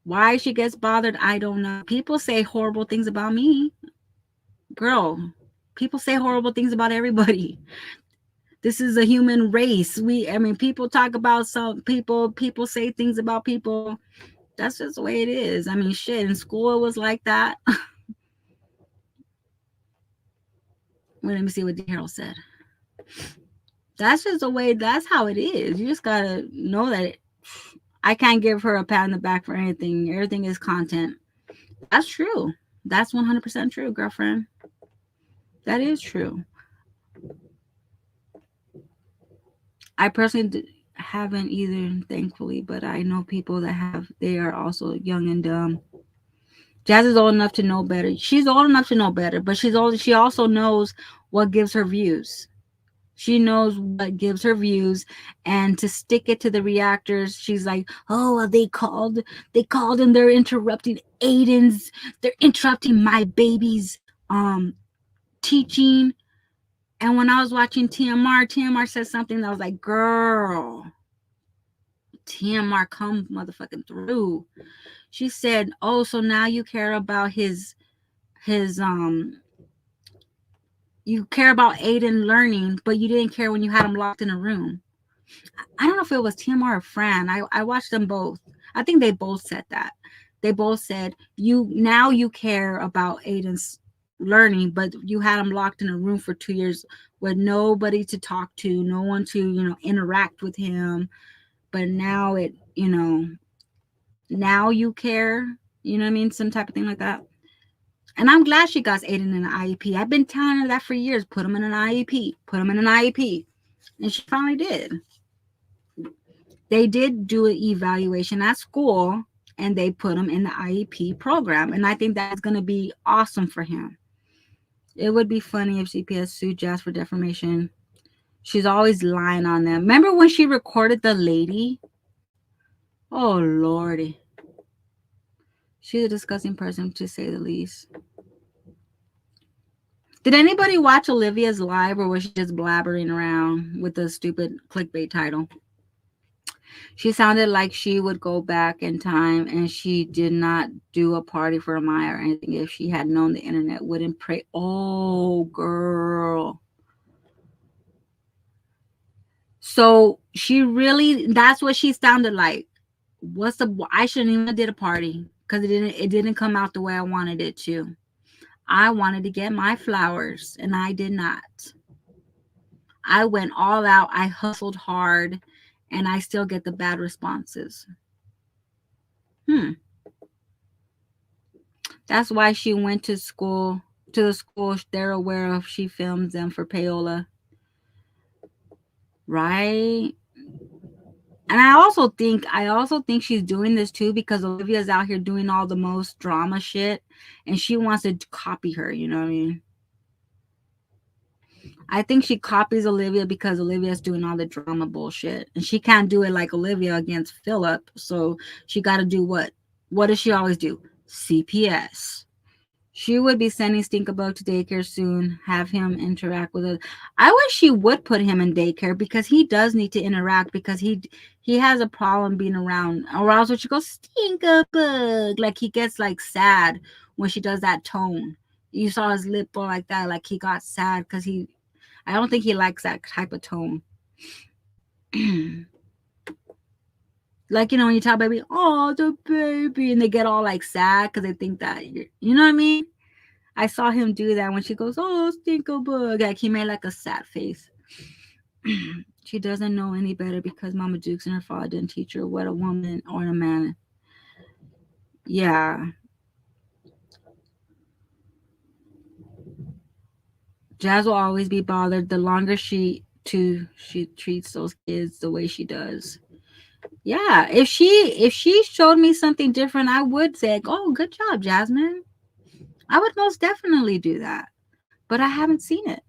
Why she gets bothered, I don't know. People say horrible things about me. Girl, people say horrible things about everybody. This is a human race. People talk about some people say things about people. That's just the way it is. Shit, in school it was like that. Well, let me see what D. Harold said. That's just the way, that's how it is. You just gotta know that I can't give her a pat on the back for anything. Everything is content. That's true. That's 100% true, girlfriend. That is true. I personally haven't either, thankfully, but I know people that have. They are also young and dumb. Jazz is old enough to know better. She's old enough to know better, but she also knows what gives her views. She knows what gives her views, and to stick it to the reactors, she's like, oh, well, they called and they're interrupting they're interrupting my baby's teaching. And when I was watching TMR said something that was like, girl, TMR come motherfucking through. She said, oh, so now you care about you care about Aiden learning, but you didn't care when you had him locked in a room. I don't know if it was TMR or Fran. I watched them both. I think they both said that. They both said, you care about Aiden's learning, but you had him locked in a room for 2 years with nobody to talk to, no one to, interact with him. But now now you care, some type of thing like that. And I'm glad she got Aiden in an IEP. I've been telling her that for years. Put him in an IEP. Put him in an IEP. And she finally did. They did do an evaluation at school, and they put him in the IEP program. And I think that's going to be awesome for him. It would be funny if CPS sued Jazz for defamation. She's always lying on them. Remember when she recorded the lady? Oh, Lordy. She's a disgusting person, to say the least. Did anybody watch Olivia's live, or was she just blabbering around with the stupid clickbait title? She sounded like she would go back in time, and she did not do a party for Amaya or anything if she had known the internet wouldn't pray. Oh, girl. So she really, that's what she sounded like. I shouldn't even have did a party because it didn't come out the way I wanted it to. I wanted to get my flowers, and I did not. I went all out. I hustled hard, and I still get the bad responses. That's why she went to the school they're aware of. She films them for payola. Right? And I also think she's doing this too because Olivia's out here doing all the most drama shit, and she wants to copy her, you know what I mean? I think she copies Olivia because Olivia's doing all the drama bullshit, and she can't do it like Olivia against Philip, so she got to do what? What does she always do? CPS. She would be sending Stinkabug to daycare soon, have him interact with us. I wish she would put him in daycare because he does need to interact because he has a problem being around. Or else when she goes, Stinkabug, like he gets like sad when she does that tone. You saw his lip go like that, like he got sad because I don't think he likes that type of tone. Like, you know, when you tell baby, oh, the baby, and they get all like sad because they think that you know what I mean? I saw him do that when she goes, oh, Stinkabug. Like he made like a sad face. She doesn't know any better because Mama Dukes and her father didn't teach her what a woman or a man. Yeah. Jazz will always be bothered the longer she treats those kids the way she does. Yeah, if she showed me something different, I would say, oh, good job, Jasmine. I would most definitely do that. But I haven't seen it.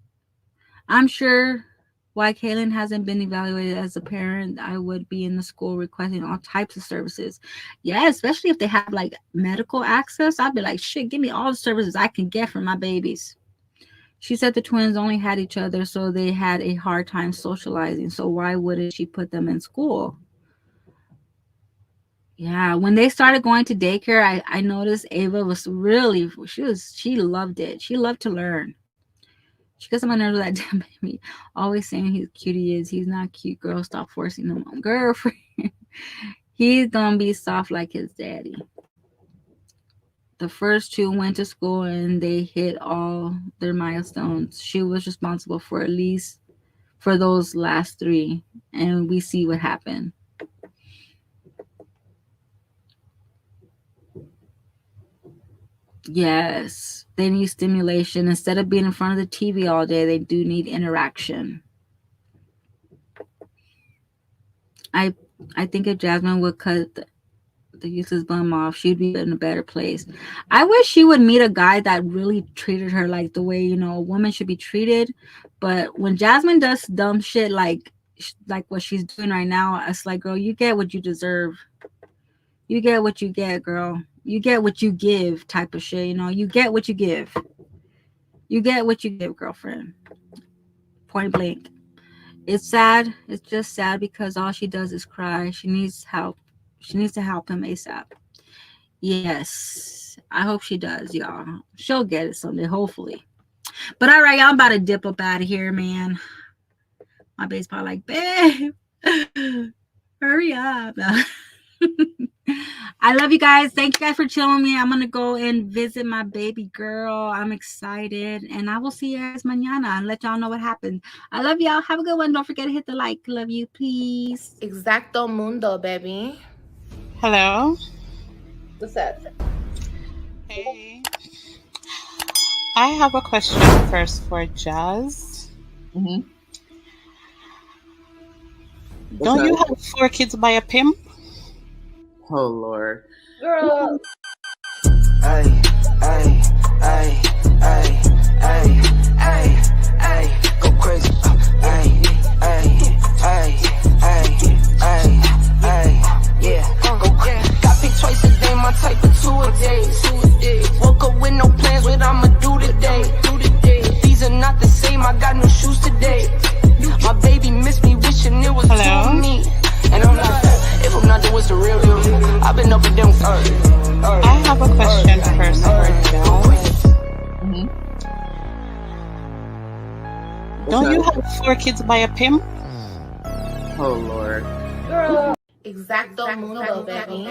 I'm sure why Kaylin hasn't been evaluated as a parent, I would be in the school requesting all types of services. Yeah, especially if they have like medical access. I'd be like, shit, give me all the services I can get for my babies. She said the twins only had each other, so they had a hard time socializing. So why wouldn't she put them in school? Yeah, when they started going to daycare, I noticed Ava was really, she loved it. She loved to learn. She gets on my nerves with that damn baby. Always saying he's cute he is. He's not cute, girl. Stop forcing him on girlfriend. He's gonna be soft like his daddy. The first two went to school and they hit all their milestones. She was responsible for at least for those last three, and we see what happened. Yes, they need stimulation. Instead of being in front of the TV all day, they do need interaction. I think if Jasmine would cut the useless bum off, she'd be in a better place. I wish she would meet a guy that really treated her like the way, you know, a woman should be treated. But when Jasmine does dumb shit like what she's doing right now, it's like, girl, you get what you deserve. You get what you get, girl. You get what you give type of shit, you know. You get what you give. You get what you give, girlfriend. Point blank. It's sad. It's just sad because all she does is cry. She needs help. She needs to help him ASAP. Yes. I hope she does, y'all. She'll get it someday, hopefully. But all right, y'all, I'm about to dip up out of here, man. My babe's probably like, babe, hurry up. I love you guys. Thank you guys for chilling with me. I'm going to go and visit my baby girl. I'm excited. And I will see you guys mañana and let y'all know what happened. I love y'all. Have a good one. Don't forget to hit the like. Love you, please. Exacto mundo, baby. Hello. What's up? Hey. I have a question first for Jazz. Mm-hmm. Don't you have 4 kids by a pimp? Oh Lord. Girl. Ay, ay, ay, ay, ay, ay, ay, go crazy. Ay, ay, ay, ay, ay, ay, yeah, go crazy. Got picked twice a day, my type of 2 a day. Woke up with no plans, what I'ma do today. These are not the same, I got new shoes today. My baby missed me, wishing it was to me. And I'm not that. If I'm not, then what's the real deal? I've been up and down. I have a question first for Jazz. Mm-hmm. Don't you have 4 kids by a pimp? Oh Lord. Girl. Exacto mundo, baby.